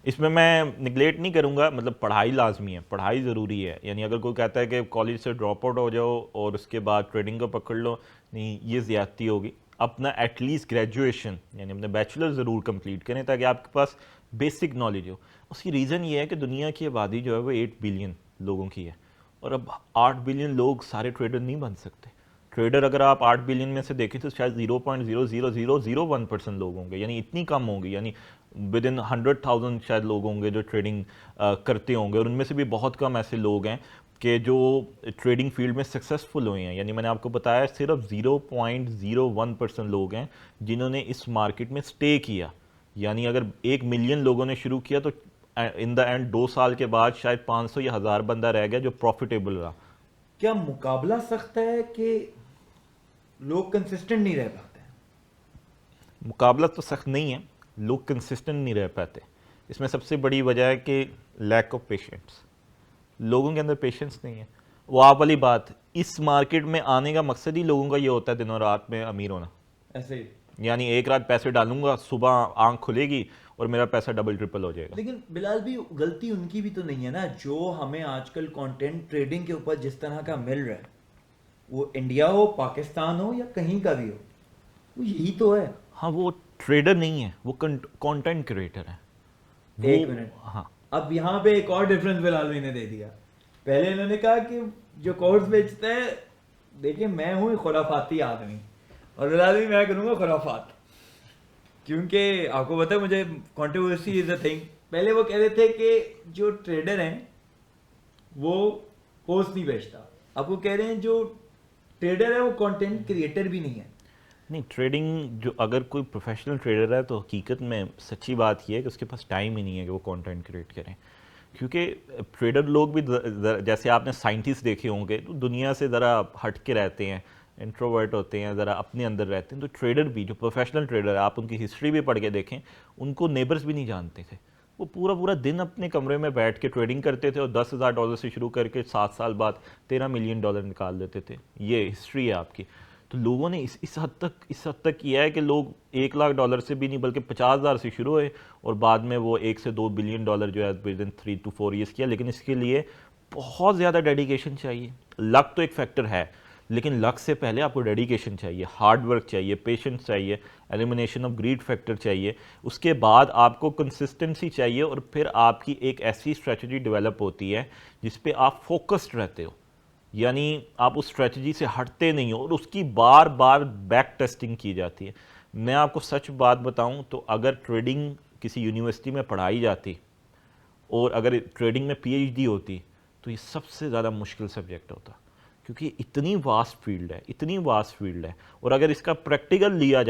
Speaker 2: इसमें मैं निगलेक्ट नहीं करूँगा, मतलब पढ़ाई लाजमी है, पढ़ाई ज़रूरी है। यानी अगर कोई कहता है कि कॉलेज से ड्रॉप आउट हो जाओ और उसके बाद ट्रेडिंग को पकड़ लो, नहीं, ये ज़्यादती होगी। अपना एटलीस्ट ग्रेजुएशन यानी अपने बैचलर ज़रूर कंप्लीट करें ताकि आपके पास बेसिक नॉलेज हो। उसकी रीज़न ये है कि दुनिया की आबादी जो है वो 8 बिलियन लोगों की है, और अब 8 बिलियन लोग सारे ट्रेडर नहीं बन सकते। ट्रेडर अगर आप 8 बिलियन में से देखें तो शायद 0.00001% लोग होंगे, यानी इतनी कम होंगी, यानी विद इन 100,000 शायद लोग होंगे जो ट्रेडिंग करते होंगे, और उनमें से भी बहुत कम ऐसे लोग हैं कि जो ट्रेडिंग फील्ड में सक्सेसफुल हुए हैं। यानी मैंने आपको बताया सिर्फ 0.01% लोग हैं जिन्होंने इस मार्केट में स्टे किया। यानी अगर 1 मिलियन लोगों ने शुरू किया तो इन द एंड 2 साल के बाद शायद 500 या 1000 बंदा रह गया जो प्रॉफिटेबल रहा।
Speaker 1: क्या मुकाबला सख्त है कि लोग कंसिस्टेंट नहीं रह पाते हैं?
Speaker 2: मुकाबला तो सख्त नहीं है, लोग कंसिस्टेंट नहीं रह पाते। इसमें सबसे बड़ी वजह है कि लैक ऑफ पेशेंस, लोगों के अंदर पेशेंस नहीं है। वो आप वाली बात, इस मार्केट में आने का मकसद ही लोगों का ये होता है दिनों रात में अमीर होना।
Speaker 1: ऐसे ही।
Speaker 2: यानी एक रात पैसे डालूंगा, सुबह आंख खुलेगी और मेरा पैसा डबल ट्रिपल हो जाएगा।
Speaker 1: लेकिन बिलाल भी, गलती उनकी भी तो नहीं है ना, जो हमें आजकल कंटेंट ट्रेडिंग के ऊपर जिस तरह का मिल रहा है, वो इंडिया हो, पाकिस्तान हो या कहीं का भी हो, वो यही तो है।
Speaker 2: हाँ, वो ट्रेडर नहीं है, वो कंटेंट क्रिएटर है।
Speaker 1: एक मिनट,
Speaker 2: हाँ,
Speaker 1: अब यहाँ पे एक और डिफरेंस बिलाल भाई ने दे दिया। पहले इन्होंने कहा कि जो कोर्स बेचते हैं, देखिए मैं हूँ खुराफाती आदमी, और बिलाल भाई मैं करूँगा खुराफात, क्योंकि आपको पता है मुझे कंट्रोवर्सी इज अ थिंग। पहले वो कह रहे थे कि जो ट्रेडर हैं वो कोर्स नहीं बेचता, अब वो कह रहे हैं जो ट्रेडर है वो कंटेंट क्रिएटर भी नहीं है।
Speaker 2: नहीं, ट्रेडिंग जो अगर कोई प्रोफेशनल ट्रेडर है तो हकीकत में सच्ची बात यह है कि उसके पास टाइम ही नहीं है कि वो कंटेंट क्रिएट करें। क्योंकि ट्रेडर लोग भी जैसे आपने साइंटिस्ट देखे होंगे तो दुनिया से ज़रा हट के रहते हैं, इंट्रोवर्ट होते हैं, ज़रा अपने अंदर रहते हैं। तो ट्रेडर भी, जो प्रोफेशनल ट्रेडर है, आप उनकी हिस्ट्री भी पढ़ के देखें, उनको नेबर्स भी नहीं जानते थे। वो पूरा पूरा दिन अपने कमरे में बैठ के ट्रेडिंग करते थे और $10,000 से शुरू करके 7 साल बाद $13 मिलियन निकाल देते थे। ये हिस्ट्री है आपकी। तो लोगों ने इस हद तक किया है कि लोग $1,00,000 से भी नहीं बल्कि 50,000 से शुरू हुए और बाद में वो 1 से 2 बिलियन डॉलर जो है विद इन 3 to 4 ईयर्स किया। लेकिन इसके लिए बहुत ज़्यादा डेडिकेशन चाहिए। लक तो एक फैक्टर है, लेकिन लक से पहले आपको डेडिकेशन चाहिए, हार्ड वर्क चाहिए, पेशेंस चाहिए, एलिमिनेशन ऑफ ग्रीड फैक्टर चाहिए, उसके बाद आपको कंसिस्टेंसी चाहिए, और फिर आपकी एक ऐसी स्ट्रेटजी डेवलप होती है जिस पे आप फोकस्ड रहते हो। यानी आप उस स्ट्रेटजी से हटते नहीं हो और उसकी बार बार बैक टेस्टिंग की जाती है। मैं आपको सच बात बताऊं तो अगर ट्रेडिंग किसी यूनिवर्सिटी में पढ़ाई जाती और अगर ट्रेडिंग में पीएचडी होती तो ये सबसे ज़्यादा मुश्किल सब्जेक्ट होता, क्योंकि इतनी वास्ट फील्ड है, इतनी वास्ट फील्ड है। और अगर इसका प्रैक्टिकल लिया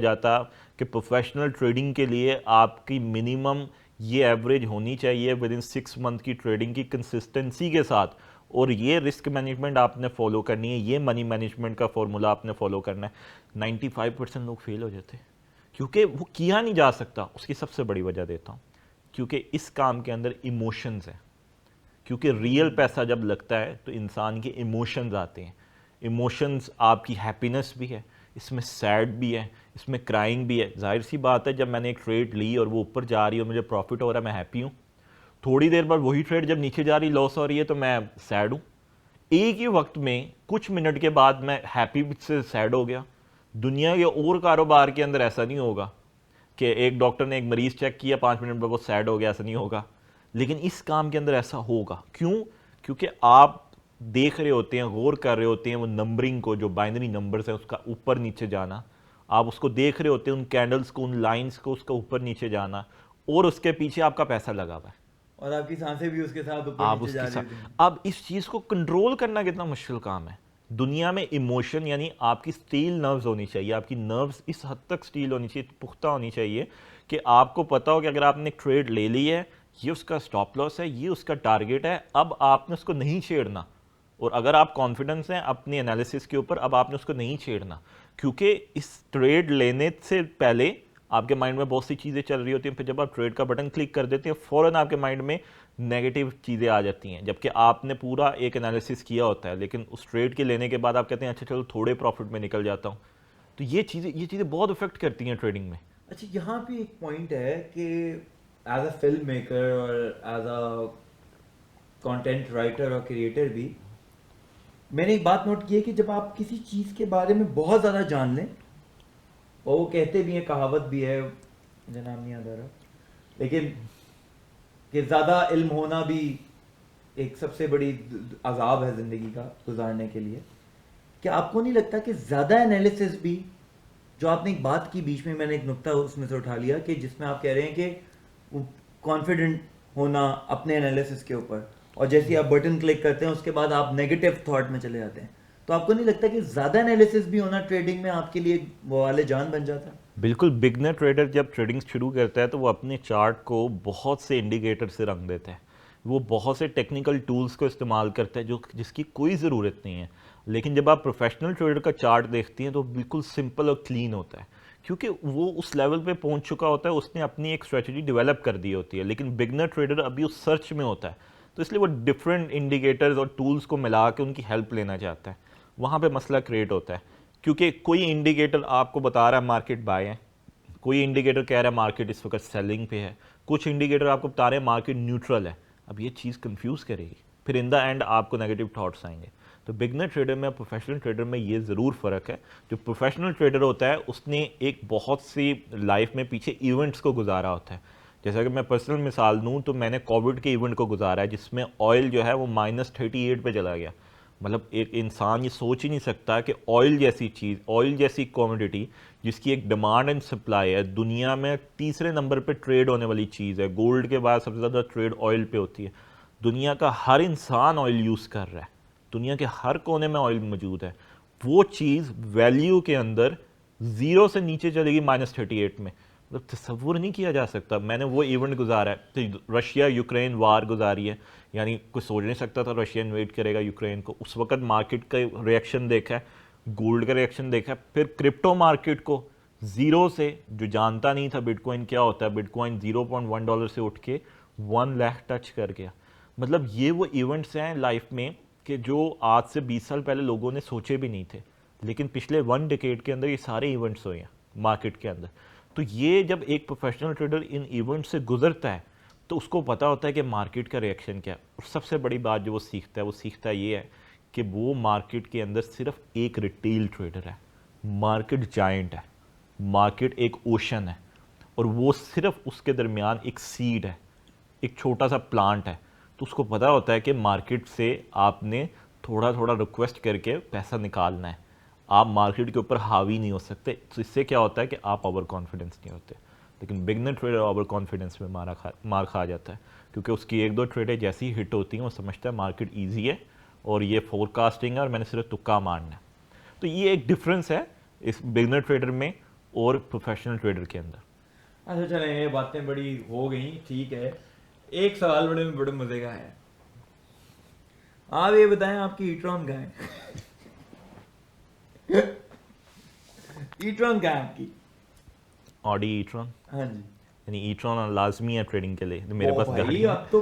Speaker 2: जाता कि प्रोफेशनल ट्रेडिंग के लिए आपकी मिनिमम ये एवरेज होनी चाहिए विद इन 6 मंथ की ट्रेडिंग की कंसिस्टेंसी के साथ, और ये रिस्क मैनेजमेंट आपने फॉलो करनी है, ये मनी मैनेजमेंट का फॉर्मूला आपने फॉलो करना है, 95% लोग फेल हो जाते हैं। क्योंकि वो किया नहीं जा सकता। उसकी सबसे बड़ी वजह देता हूँ, क्योंकि इस काम के अंदर इमोशंस हैं। क्योंकि रियल पैसा जब लगता है तो इंसान के इमोशंस आते हैं। इमोशंस आपकी हैप्पीनेस भी है, इसमें सैड भी है, इसमें क्राइंग भी है। जाहिर सी बात है, जब मैंने एक ट्रेड ली और वो ऊपर जा रही है और मुझे प्रॉफिट हो रहा है, मैं हैप्पी हूँ। थोड़ी देर बाद वही ट्रेड जब नीचे जा रही, लॉस हो रही है, तो मैं सैड हूँ। एक ही वक्त में कुछ मिनट के बाद मैं हैप्पी से सैड हो गया। दुनिया के और कारोबार के अंदर ऐसा नहीं होगा कि एक डॉक्टर ने एक मरीज चेक किया, 5 मिनट बाद वो सैड हो गया, ऐसा नहीं होगा। लेकिन इस काम के अंदर ऐसा होगा। क्यों? क्योंकि आप देख रहे होते हैं, गौर कर रहे होते हैं वो नंबरिंग को, जो बाइनरी नंबर्स है उसका ऊपर नीचे जाना, आप उसको देख रहे होते हैं, उन कैंडल्स को, उन लाइंस को, उसका ऊपर नीचे जाना, और उसके पीछे आपका पैसा लगा हुआ है
Speaker 1: और आपकी सांसें भी उसके साथ ऊपर
Speaker 2: आप
Speaker 1: नीचे जा
Speaker 2: उसके
Speaker 1: रही
Speaker 2: साथ।
Speaker 1: थी।
Speaker 2: अब इस चीज़ को कंट्रोल करना कितना मुश्किल काम है। दुनिया में इमोशन, यानी आपकी स्टील नर्व्स होनी चाहिए, आपकी नर्व्स इस हद तक स्टील होनी चाहिए, पुख्ता होनी चाहिए कि आपको पता हो कि अगर आपने ट्रेड ले ली है, ये उसका स्टॉप लॉस है, ये उसका टारगेट है, अब आपने उसको नहीं छेड़ना। और अगर आप कॉन्फिडेंस हैं अपनी एनालिसिस के ऊपर, अब आपने उसको नहीं छेड़ना, क्योंकि इस ट्रेड लेने से पहले आपके माइंड में बहुत सी चीज़ें चल रही होती हैं। फिर जब आप ट्रेड का बटन क्लिक कर देते हैं, फ़ौरन आपके माइंड में नेगेटिव चीज़ें आ जाती हैं, जबकि आपने पूरा एक एनालिसिस किया होता है। लेकिन उस ट्रेड के लेने के बाद आप कहते हैं अच्छा चलो थोड़े प्रॉफिट में निकल जाता हूँ। तो ये चीज़ें बहुत इफेक्ट करती हैं ट्रेडिंग में।
Speaker 1: अच्छा, यहाँ पे एक पॉइंट है कि एज अ फिल्म मेकर और एज अ कंटेंट राइटर और क्रिएटर भी मैंने एक बात नोट की है कि जब आप किसी चीज़ के बारे में बहुत ज़्यादा जान लें, और वो कहते भी हैं, कहावत भी है, मुझे नाम नहीं याद आ रहा, लेकिन कि ज़्यादा इल्म होना भी एक सबसे बड़ी अजाब है ज़िंदगी का गुजारने के लिए। क्या आपको नहीं लगता कि ज़्यादा एनालिसिस भी, जो आपने एक बात की बीच में, मैंने एक नुक्ता उसमें से उठा लिया कि जिसमें आप कह रहे हैं कि कॉन्फिडेंट होना अपने एनालिसिस के ऊपर, और जैसे ही आप बटन क्लिक करते हैं उसके बाद आप नेगेटिव थॉट में चले जाते हैं, तो आपको नहीं लगता कि ज़्यादा एनालिसिस भी होना ट्रेडिंग में आपके लिए वो वाले जान बन जाता है?
Speaker 2: बिल्कुल, बिगनर ट्रेडर जब ट्रेडिंग शुरू करता है तो वो अपने चार्ट को बहुत से इंडिकेटर से रंग देता है, वो बहुत से टेक्निकल टूल्स को इस्तेमाल करता है जो जिसकी कोई ज़रूरत नहीं है। लेकिन जब आप प्रोफेशनल ट्रेडर का चार्ट देखती हैं तो बिल्कुल सिंपल और क्लीन होता है, क्योंकि वो उस लेवल पे पहुंच चुका होता है, उसने अपनी एक स्ट्रेटजी डेवलप कर दी होती है। लेकिन बिगनर ट्रेडर अभी उस सर्च में होता है, तो इसलिए वो डिफरेंट इंडिकेटर्स और टूल्स को मिला के उनकी हेल्प लेना चाहता है। वहाँ पे मसला क्रिएट होता है, क्योंकि कोई इंडिकेटर आपको बता रहा है मार्केट बाय है, कोई इंडिकेटर कह रहा है मार्केट इस वक्त सेलिंग पे है, कुछ इंडिकेटर आपको बता रहे हैं मार्केट न्यूट्रल है। अब ये चीज़ कंफ्यूज करेगी, फिर इन द एंड आपको नेगेटिव थॉट्स आएंगे। तो बिगनर ट्रेडर में और प्रोफेशनल ट्रेडर में ये ज़रूर फ़र्क है। जो प्रोफेशनल ट्रेडर होता है उसने एक बहुत सी लाइफ में पीछे इवेंट्स को गुजारा होता है। जैसा कि मैं पर्सनल मिसाल दूँ तो मैंने कोविड के इवेंट को गुजारा है, जिसमें ऑयल जो है वो -38 पे चला गया। मतलब एक इंसान ये सोच ही नहीं सकता कि ऑयल जैसी चीज़, ऑयल जैसी कमोडिटी जिसकी एक डिमांड एंड सप्लाई है, दुनिया में तीसरे नंबर पे ट्रेड होने वाली चीज़ है, गोल्ड के बाद सबसे ज़्यादा ट्रेड ऑयल पे होती है। दुनिया का हर इंसान ऑयल यूज़ कर रहा है, दुनिया के हर कोने में ऑयल मौजूद है। वो चीज़ वैल्यू के अंदर ज़ीरो से नीचे चलेगी -38 में, मतलब तसव्वुर नहीं किया जा सकता। मैंने वो इवेंट गुजारा है, तो रशिया यूक्रेन वार गुजारी है, यानी कोई सोच नहीं सकता था रशिया इन्वेड करेगा यूक्रेन को। उस वक्त मार्केट का रिएक्शन देखा है, गोल्ड का रिएक्शन देखा है, फिर क्रिप्टो मार्केट को ज़ीरो से, जो जानता नहीं था बिटकॉइन क्या होता है, बिटकॉइन $0.1 से उठ के 1 लाख टच कर गया। मतलब ये वो इवेंट्स हैं लाइफ में कि जो आज से 20 साल पहले लोगों ने सोचे भी नहीं थे, लेकिन पिछले 1 डिकेड के अंदर ये सारे इवेंट्स हुए हैं मार्केट के अंदर। तो ये जब एक प्रोफेशनल ट्रेडर इन इवेंट से गुजरता है तो उसको पता होता है कि मार्केट का रिएक्शन क्या है। और सबसे बड़ी बात जो वो सीखता ये है कि वो मार्केट के अंदर सिर्फ एक रिटेल ट्रेडर है, मार्केट जायंट है, मार्केट एक ओशन है, और वो सिर्फ उसके दरमियान एक सीड है, एक छोटा सा प्लांट है। तो उसको पता होता है कि मार्केट से आपने थोड़ा थोड़ा रिक्वेस्ट करके पैसा निकालना है, आप मार्केट के ऊपर हावी नहीं हो सकते। तो इससे क्या होता है कि आप ओवर कॉन्फिडेंस नहीं होते। लेकिन बिगनर ट्रेडर ओवर कॉन्फिडेंस में मार खा जाता है, क्योंकि उसकी 1-2 ट्रेडें जैसी ही हिट होती हैं वो समझता है मार्केट ईजी है और ये फोरकास्टिंग है और मैंने सिर्फ तुक्का मारना है। तो ये एक डिफरेंस है इस बिगनर ट्रेडर में और प्रोफेशनल ट्रेडर के अंदर।
Speaker 1: अच्छा चलें, ये बातें बड़ी हो गई, ठीक है। एक सवाल बड़े मजे का है, आप ये बताएं आपकी ईट्रॉन कहाँ है? ईट्रॉन कहाँ है आपकी?
Speaker 2: ऑडी ईट्रॉन,
Speaker 1: हाँ जी।
Speaker 2: यानी ईट्रॉन लाजमी है ट्रेडिंग के लिए, मेरे
Speaker 1: ओ
Speaker 2: पास
Speaker 1: भाई,
Speaker 2: गाड़ी है।
Speaker 1: अब तो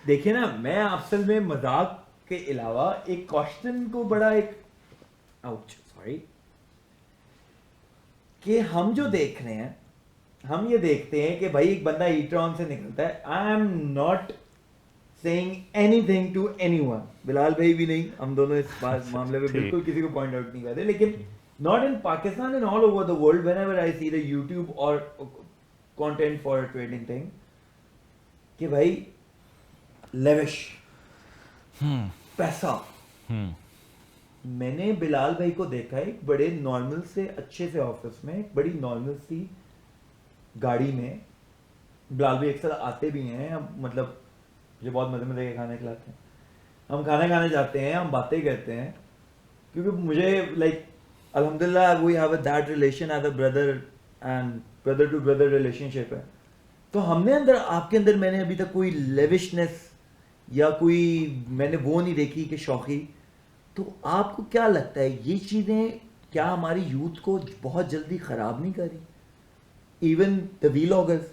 Speaker 1: देखिए ना, मैं असल में मजाक के अलावा एक क्वेश्चन को बड़ा एक आउच सॉरी कि हम जो देख रहे हैं, हम ये देखते हैं कि भाई एक बंदा ईट्रॉन से निकलता है। I am not saying anything to anyone, Bilal भाई भी नहीं, हम दोनों इस मामले में
Speaker 2: ठीक।
Speaker 1: बिल्कुल किसी को पॉइंट आउट नहीं कर रहे, लेकिन not in Pakistan, in all over the world, whenever I see the YouTube और कंटेंट फॉर ट्रेडिंग थिंग, कि भाई लेविश पैसा। मैंने बिलाल भाई को देखा है एक बड़े नॉर्मल से अच्छे से ऑफिस में, एक बड़ी नॉर्मल सी गाड़ी में। बिलाल भाई अक्सर आते भी हैं, हम मतलब मुझे बहुत मजे मजे के खाने खिलाते हैं, हम खाना खाने जाते हैं, हम बातें करते हैं, क्योंकि मुझे लाइक अल्हम्दुलिल्लाह we have that relation as a brother and brother to brother relationship है। तो हमने अंदर, आपके अंदर मैंने अभी तक कोई लेविशनेस या कोई मैंने वो नहीं देखी कि शौकी। तो आपको क्या लगता है ये चीज़ें क्या हमारी यूथ को बहुत जल्दी ख़राब नहीं कर रही? इवन द वीलॉगर्स,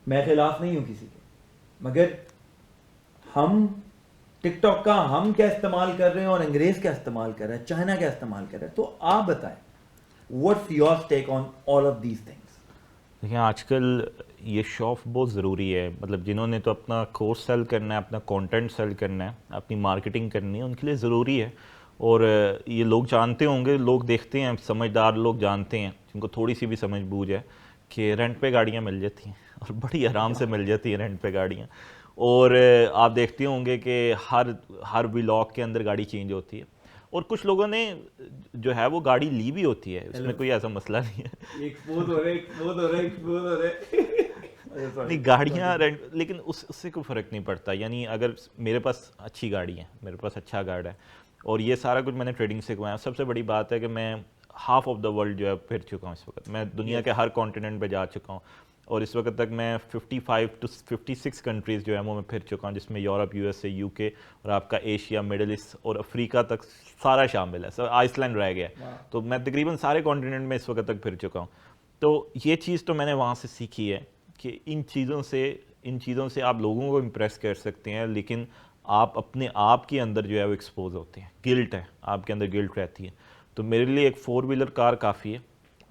Speaker 1: मैं खिलाफ नहीं हूँ किसी के, मगर हम टिकटॉक का हम क्या इस्तेमाल कर रहे हैं और अंग्रेज़ क्या इस्तेमाल कर रहा है, चाइना क्या इस्तेमाल कर रहा है, तो आप बताएं What's your take on all of these things?
Speaker 2: देखिए आजकल ये शो ऑफ बहुत ज़रूरी है, मतलब जिन्होंने तो अपना कोर्स सेल करना है, अपना कंटेंट सेल करना है, अपनी मार्केटिंग करनी है, उनके लिए ज़रूरी है। और ये लोग जानते होंगे, लोग देखते हैं, समझदार लोग जानते हैं, जिनको थोड़ी सी भी समझ बूझ है, कि रेंट पे गाड़ियाँ मिल जाती हैं और बड़ी आराम से मिल जाती हैं रेंट पे गाड़ियाँ। और आप देखते होंगे कि हर हर व्लॉग के अंदर गाड़ी चेंज होती है, और कुछ लोगों ने जो है वो गाड़ी ली भी होती है, उसमें कोई ऐसा मसला नहीं है।
Speaker 1: एक्सपोज हो रहे, एक्सपोज हो रहे, एक्सपोज हो रहे।
Speaker 2: नहीं, गाड़ियाँ रेंट, लेकिन उससे कोई फ़र्क नहीं पड़ता। यानी अगर मेरे पास अच्छी गाड़ी है, मेरे पास अच्छा गाड़ी है, और ये सारा कुछ मैंने ट्रेडिंग से कमाया। सबसे बड़ी बात है कि मैं हाफ ऑफ द वर्ल्ड जो है फिर चुका हूँ इस वक्त। मैं दुनिया के हर कॉन्टिनेंट पे जा चुका हूँ, और इस वक्त तक मैं 55 टू 56 कंट्रीज़ जो है वो मैं फिर चुका हूँ, जिसमें यूरोप, यूएसए, यूके और आपका एशिया, मिडल ईस्ट और अफ्रीका तक सारा शामिल है। सर आइसलैंड रह गया है। तो मैं तकरीबन सारे कॉन्टिनेंट में इस वक्त तक फिर चुका हूँ। तो ये चीज़ तो मैंने वहाँ से सीखी है कि इन चीज़ों से आप लोगों को इम्प्रेस कर सकते हैं, लेकिन आप अपने आप के अंदर जो है वो एक्सपोज होते हैं। गिल्ट है, आपके अंदर गिल्ट रहती है। तो मेरे लिए एक 4 व्हीलर कार काफ़ी है।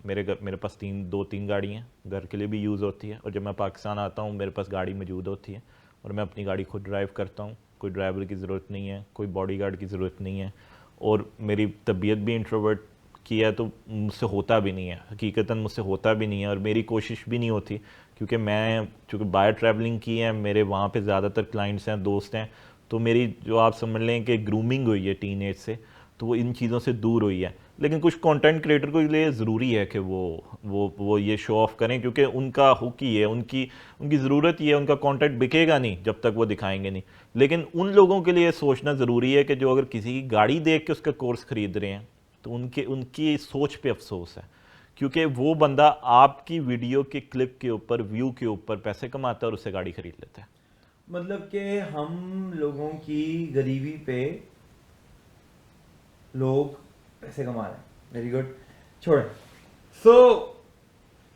Speaker 2: मेरे पास 2-3 गाड़ी हैं, घर के लिए भी यूज़ होती है, और जब मैं पाकिस्तान आता हूँ मेरे पास गाड़ी मौजूद होती है, और मैं अपनी गाड़ी खुद ड्राइव करता हूँ। कोई ड्राइवर की ज़रूरत नहीं है, कोई बॉडीगार्ड की ज़रूरत नहीं है, और मेरी तबीयत भी इंट्रोवर्ट की है, तो मुझसे होता भी नहीं है, हकीकतन मुझसे होता भी नहीं है, और मेरी कोशिश भी नहीं होती, क्योंकि मैं चूँकि बाहर ट्रैवलिंग की है, मेरे वहाँ पे ज़्यादातर क्लाइंट्स हैं, दोस्त हैं, तो मेरी जो आप समझ लें कि ग्रूमिंग हुई है टीनेज से, तो वो इन चीज़ों से दूर हुई है। लेकिन कुछ कंटेंट क्रिएटर को लिए ज़रूरी है कि वो ये शो ऑफ करें, क्योंकि उनका हुक ही है, उनकी उनकी ज़रूरत ही है, उनका कंटेंट बिकेगा नहीं जब तक वो दिखाएंगे नहीं। लेकिन उन लोगों के लिए सोचना ज़रूरी है कि जो अगर किसी की गाड़ी देख के उसका कोर्स ख़रीद रहे हैं, तो उनकी सोच पे अफसोस है, क्योंकि वो बंदा आपकी वीडियो के क्लिप के ऊपर, व्यू के ऊपर पैसे कमाता है और उससे गाड़ी खरीद लेता है।
Speaker 1: मतलब कि हम लोगों की गरीबी पे लोग पैसे कमा रहे हैं। वेरी गुड, छोड़। सो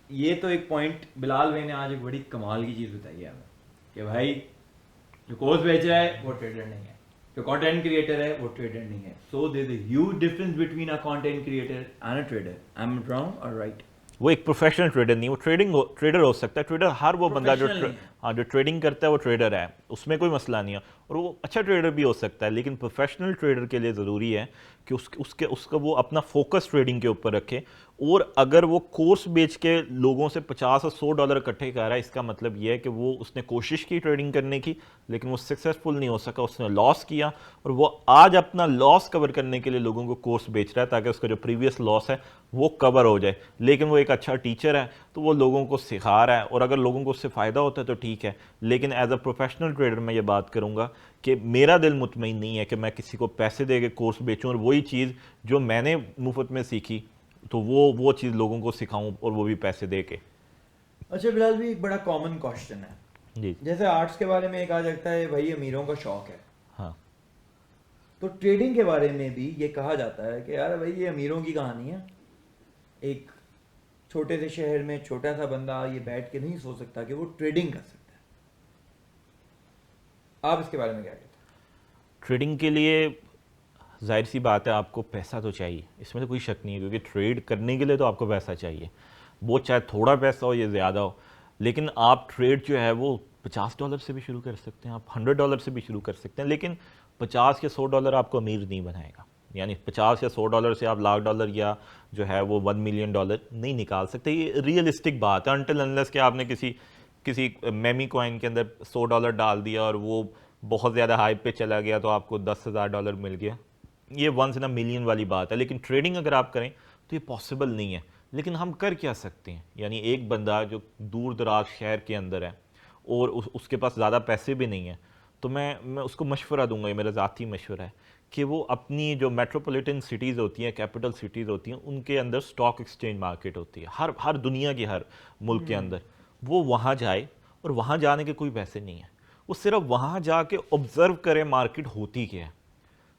Speaker 1: ये तो एक पॉइंट बिलाल भाई ने आज एक बड़ी कमाल की चीज़ बताई है हमें, कि भाई जो कोर्स बेच रहा है वो ट्रेडर नहीं है, जो कंटेंट क्रिएटर है वो ट्रेडर नहीं है। So there is a huge difference between a content creator and a trader. I am wrong और राइट?
Speaker 2: वो एक प्रोफेशनल ट्रेडर नहीं, वो ट्रेडर हो सकता है। ट्रेडर हर वो बंदा जो
Speaker 1: प्रोफेशनल नहीं है।
Speaker 2: हाँ, जो ट्रेडिंग करता है वो ट्रेडर है, उसमें कोई मसला नहीं है, और वो अच्छा ट्रेडर भी हो सकता है। लेकिन प्रोफेशनल ट्रेडर के लिए ज़रूरी है कि उसका वो अपना फोकस ट्रेडिंग के ऊपर रखे। और अगर वो कोर्स बेच के लोगों से 50 और $100 इकट्ठे कर रहा है, इसका मतलब ये है कि वो उसने कोशिश की ट्रेडिंग करने की, लेकिन वो सक्सेसफुल नहीं हो सका, उसने लॉस किया, और वो आज अपना लॉस कवर करने के लिए लोगों को कोर्स बेच रहा है, ताकि उसका जो प्रीवियस लॉस है वो कवर हो जाए। लेकिन वो एक अच्छा टीचर है, तो वो लोगों को सिखा रहा है, और अगर लोगों को उससे फ़ायदा होता है तो ठीक है। लेकिन एज अ प्रोफेशनल ट्रेडर मैं ये बात करूँगा कि मेरा दिल मुतमईन नहीं है कि मैं किसी को पैसे दे के कोर्स बेचूँ, और वही चीज़ जो मैंने मुफ्त में सीखी तो वो चीज़ लोगों को सिखाऊं, और वो भी पैसे दे के।
Speaker 1: अच्छा बिलाल भी, एक बड़ा कॉमन क्वेश्चन है,
Speaker 2: जी।
Speaker 1: जैसे आर्ट्स के बारे में कहा जाता है भाई अमीरों का शौक है,
Speaker 2: हाँ।
Speaker 1: तो ट्रेडिंग के बारे में भी ये कहा जाता है कि यार भाई ये अमीरों की कहानी है। एक छोटे से शहर में छोटा सा बंदा ये बैठ के नहीं सोच सकता कि वो ट्रेडिंग कर सकता है। आप इसके बारे में क्या कहते हैं?
Speaker 2: ट्रेडिंग के लिए जाहिर सी बात है आपको पैसा तो चाहिए, इसमें तो कोई शक नहीं है, क्योंकि ट्रेड करने के लिए तो आपको पैसा चाहिए, वो चाहे थोड़ा पैसा हो या ज़्यादा हो। लेकिन आप ट्रेड जो है वो $50 से भी शुरू कर सकते हैं, आप $100 से भी शुरू कर सकते हैं, लेकिन 50 या $100 आपको अमीर नहीं बनाएगा। यानी 50 या $100 से आप $1,00,000 या जो है वो $1,000,000 नहीं निकाल सकते। ये रियलिस्टिक बात है, अनटिल अनलेस कि आपने किसी मेमी कॉइन के अंदर $100 डाल दिया और वो बहुत ज़्यादा हाइप पे चला गया, तो आपको $10,000 मिल गया। ये वंस इन अ मिलियन वाली बात है। लेकिन ट्रेडिंग अगर आप करें तो ये पॉसिबल नहीं है। लेकिन हम कर क्या सकते हैं? यानी एक बंदा जो दूर दराज शहर के अंदर है और उसके पास ज़्यादा पैसे भी नहीं है, तो मैं उसको मशवरा दूंगा, ये मेरा ज़ाती मशवरा है, कि वो अपनी जो मेट्रोपॉलिटन सिटीज़ होती हैं, कैपिटल सिटीज़ होती हैं, उनके अंदर स्टॉक एक्सचेंज मार्केट होती है, हर दुनिया की हर मुल्क के अंदर, वो वहाँ जाए। और वहाँ जाने के कोई पैसे नहीं है, वो सिर्फ वहाँ जाके ऑब्ज़र्व करे मार्केट होती क्या है।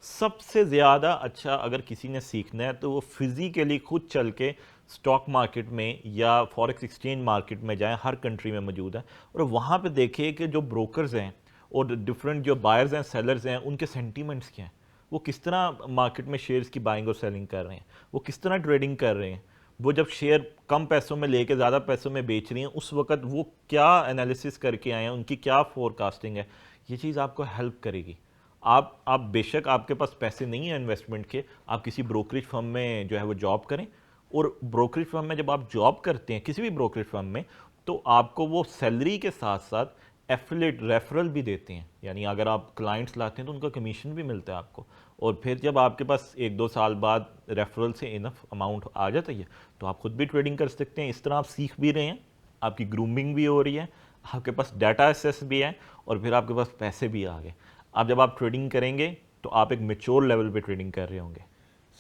Speaker 2: सबसे ज़्यादा अच्छा अगर किसी ने सीखना है तो वो फिज़िकली खुद चल के स्टॉक मार्केट में या फॉरेक्स एक्सचेंज मार्केट में जाएं, हर कंट्री में मौजूद है, और वहाँ पे देखिए कि जो ब्रोकर्स हैं और डिफरेंट जो बायर्स हैं, सेलर्स हैं, उनके सेंटीमेंट्स क्या हैं, वो किस तरह मार्केट में शेयर्स की बाइंग और सेलिंग कर रहे हैं, वो किस तरह ट्रेडिंग कर रहे हैं। वो जब शेयर कम पैसों में लेके ज़्यादा पैसों में बेच रही हैं, उस वक्त वो क्या एनालिसिस करके आए हैं, उनकी क्या फोरकास्टिंग है, ये चीज़ आपको हेल्प करेगी। आप बेशक आपके पास पैसे नहीं है इन्वेस्टमेंट के, आप किसी ब्रोकरेज फर्म में जो है वो जॉब करें, और ब्रोकरेज फर्म में जब आप जॉब करते हैं किसी भी ब्रोकरेज फर्म में, तो आपको वो सैलरी के साथ साथ एफिलिएट रेफरल भी देते हैं, यानी अगर आप क्लाइंट्स लाते हैं तो उनका कमीशन भी मिलता है आपको। और फिर जब आपके पास 1-2 साल बाद रेफरल से इनफ अमाउंट आ जाता है तो आप खुद भी ट्रेडिंग कर सकते हैं। इस तरह आप सीख भी रहे हैं, आपकी ग्रूमिंग भी हो रही है, आपके पास डाटा एक्सेस भी है, और फिर आपके पास पैसे भी आ गए। अब जब आप ट्रेडिंग करेंगे तो आप एक मेच्योर लेवल पे ट्रेडिंग कर रहे होंगे।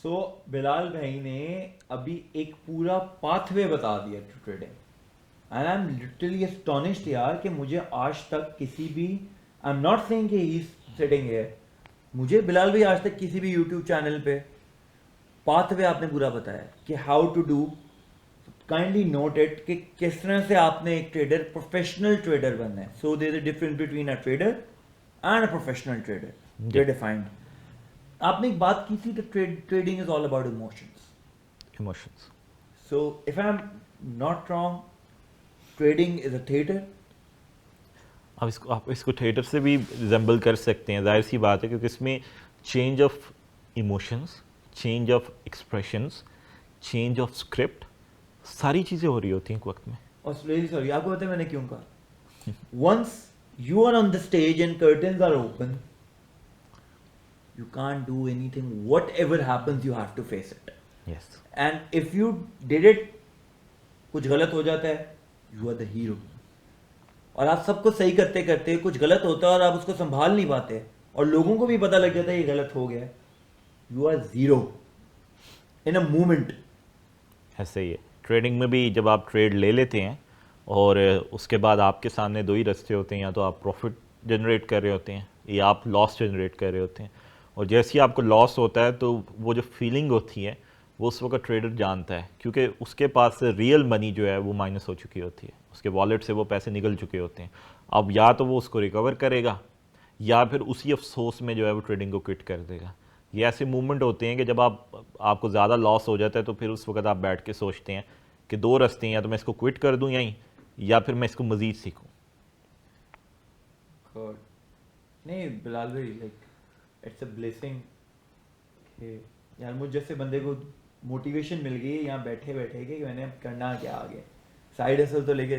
Speaker 1: सो बिलाल भाई ने अभी एक पूरा पाथवे बता दिया to trading, and I am literally astonished यार कि मुझे आज तक किसी भी, आई एम नॉट सेइंग कि ही इज सिटिंग हियर, मुझे बिलाल भाई आज तक किसी भी यूट्यूब चैनल पे पाथवे आपने पूरा बताया कि how to do, kindly note it कि किस तरह से आपने एक ट्रेडर, प्रोफेशनल ट्रेडर बनना है। So there is a difference between a trader and a professional trader, they defined. आपने एक बात की थी, trading is all about
Speaker 2: emotions.
Speaker 1: So if I am not wrong, trading is a theatre.
Speaker 2: आप इसको theatre से भी रिजेंबल कर सकते हैं, जाहिर सी बात है, क्योंकि इसमें change of emotions, change of expressions, change of script, सारी चीज़ें हो रही होती हैं एक वक्त में।
Speaker 1: और रियली सॉरी, आपको पता है मैंने क्यों कहा? Once you are on the stage and curtains are open, you can't do anything. Whatever happens, you have to face it.
Speaker 2: Yes.
Speaker 1: And if you did it, कुछ गलत हो जाता है, you are the hero. और आप सबको सही करते करते कुछ गलत होता है और आप उसको संभाल नहीं पाते, और लोगों को भी पता लग जाता है ये गलत हो गया, you are zero in a moment.
Speaker 2: ऐसे ही है ट्रेडिंग में भी, जब आप ट्रेड ले लेते हैं और उसके बाद आपके सामने दो ही रास्ते होते हैं, या तो आप प्रॉफिट जनरेट कर रहे होते हैं या आप लॉस जनरेट कर रहे होते हैं। और जैसे ही आपको लॉस होता है तो वो जो फीलिंग होती है वो उस वक्त ट्रेडर जानता है, क्योंकि उसके पास से रियल मनी जो है वो माइनस हो चुकी होती है, उसके वॉलेट से वो पैसे निकल चुके होते हैं। अब या तो वो उसको रिकवर करेगा या फिर उसी अफसोस में जो है वो ट्रेडिंग को क्विट कर देगा। ये ऐसे मूवमेंट होते हैं कि जब आपको ज़्यादा लॉस हो जाता है तो फिर उस वक्त आप बैठ के सोचते हैं कि दो रास्ते हैं, या तो मैं इसको क्विट कर दूं यहीं, या फिर मैं इसको मज़ीद सीखूं।
Speaker 1: नहीं बिलाल भाई, लाइक इट्स अ ब्लेसिंग कि यार मुझ जैसे बंदे को मोटिवेशन मिल गई है यहाँ बैठे बैठे कि मैंने अब करना क्या आगे, साइड हसल तो लेके।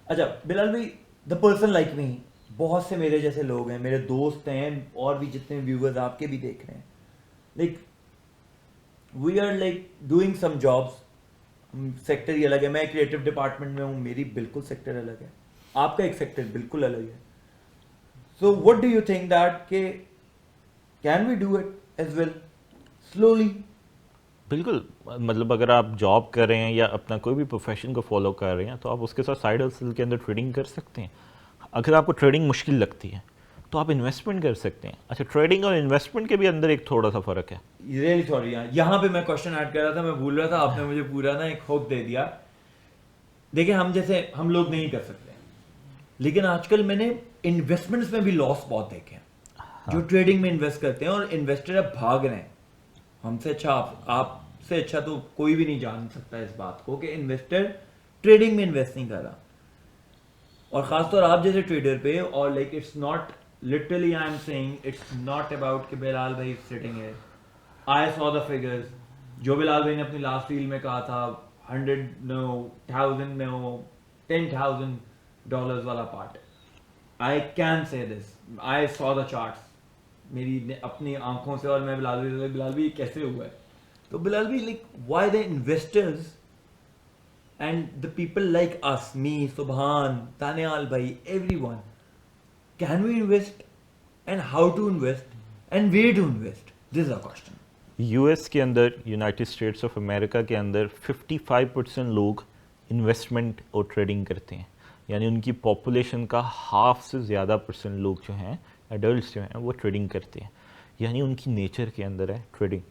Speaker 1: अच्छा बिलाल भाई, द पर्सन लाइक मी, बहुत से मेरे जैसे लोग हैं, मेरे दोस्त हैं, और भी जितने व्यूवर्स आपके भी देख रहे हैं, like we are like doing some jobs, sector ही अलग है, मैं क्रिएटिव डिपार्टमेंट में हूँ, मेरी बिल्कुल सेक्टर अलग है, आपका एक सेक्टर बिल्कुल अलग है। So what do you think that के can we do it as well slowly?
Speaker 2: बिल्कुल, मतलब अगर आप जॉब कर रहे हैं या अपना कोई भी प्रोफेशन को फॉलो कर रहे हैं तो आप उसके साथ साइड हसल के अंदर ट्रेडिंग कर सकते हैं। अगर आपको ट्रेडिंग मुश्किल लगती है तो आप इन्वेस्टमेंट कर सकते हैं। अच्छा, ट्रेडिंग और इन्वेस्टमेंट के भी अंदर एक थोड़ा सा फ़र्क है।
Speaker 1: रियली सॉरी, यहाँ पे मैं क्वेश्चन ऐड कर रहा था, मैं भूल रहा था, आपने मुझे पूरा ना एक होप दे दिया। देखिए हम लोग नहीं कर सकते, लेकिन आजकल मैंने इन्वेस्टमेंट्स में भी लॉस बहुत देखे हैं। जो ट्रेडिंग में इन्वेस्ट करते हैं और इन्वेस्टर अब भाग रहे हैं, हमसे अच्छा आपसे अच्छा तो कोई भी नहीं जान सकता इस बात को कि इन्वेस्टर ट्रेडिंग में इन्वेस्ट नहीं कर रहा, और खासतौर आप जैसे ट्रेडर पे। और like it's not literally, I am saying it's not about कि बिलाल भाई सिटिंग है, आई सॉ द फिगर्स, जो बिलाल भाई ने अपनी लास्ट रील में कहा था, 100 नो 1000 नो $10,000 वाला part, I can say this, I saw the charts मेरी अपनी आंखों से, और मैं बिलाल भाई कैसे हुआ है। तो बिलाल भाई, like why the investors and the people like us, me, Subhan, Danial bhai, everyone, can we invest, and how to invest, and where to invest? This is a question.
Speaker 2: US के अंदर, यूनाइटेड स्टेट्स ऑफ अमेरिका के अंदर 55% लोग investment और trading करते हैं, यानी उनकी पॉपुलेशन का हाफ से ज़्यादा परसेंट लोग जो हैं, एडल्ट्स जो हैं, वो ट्रेडिंग करते हैं, यानी उनकी नेचर के अंदर है ट्रेडिंग।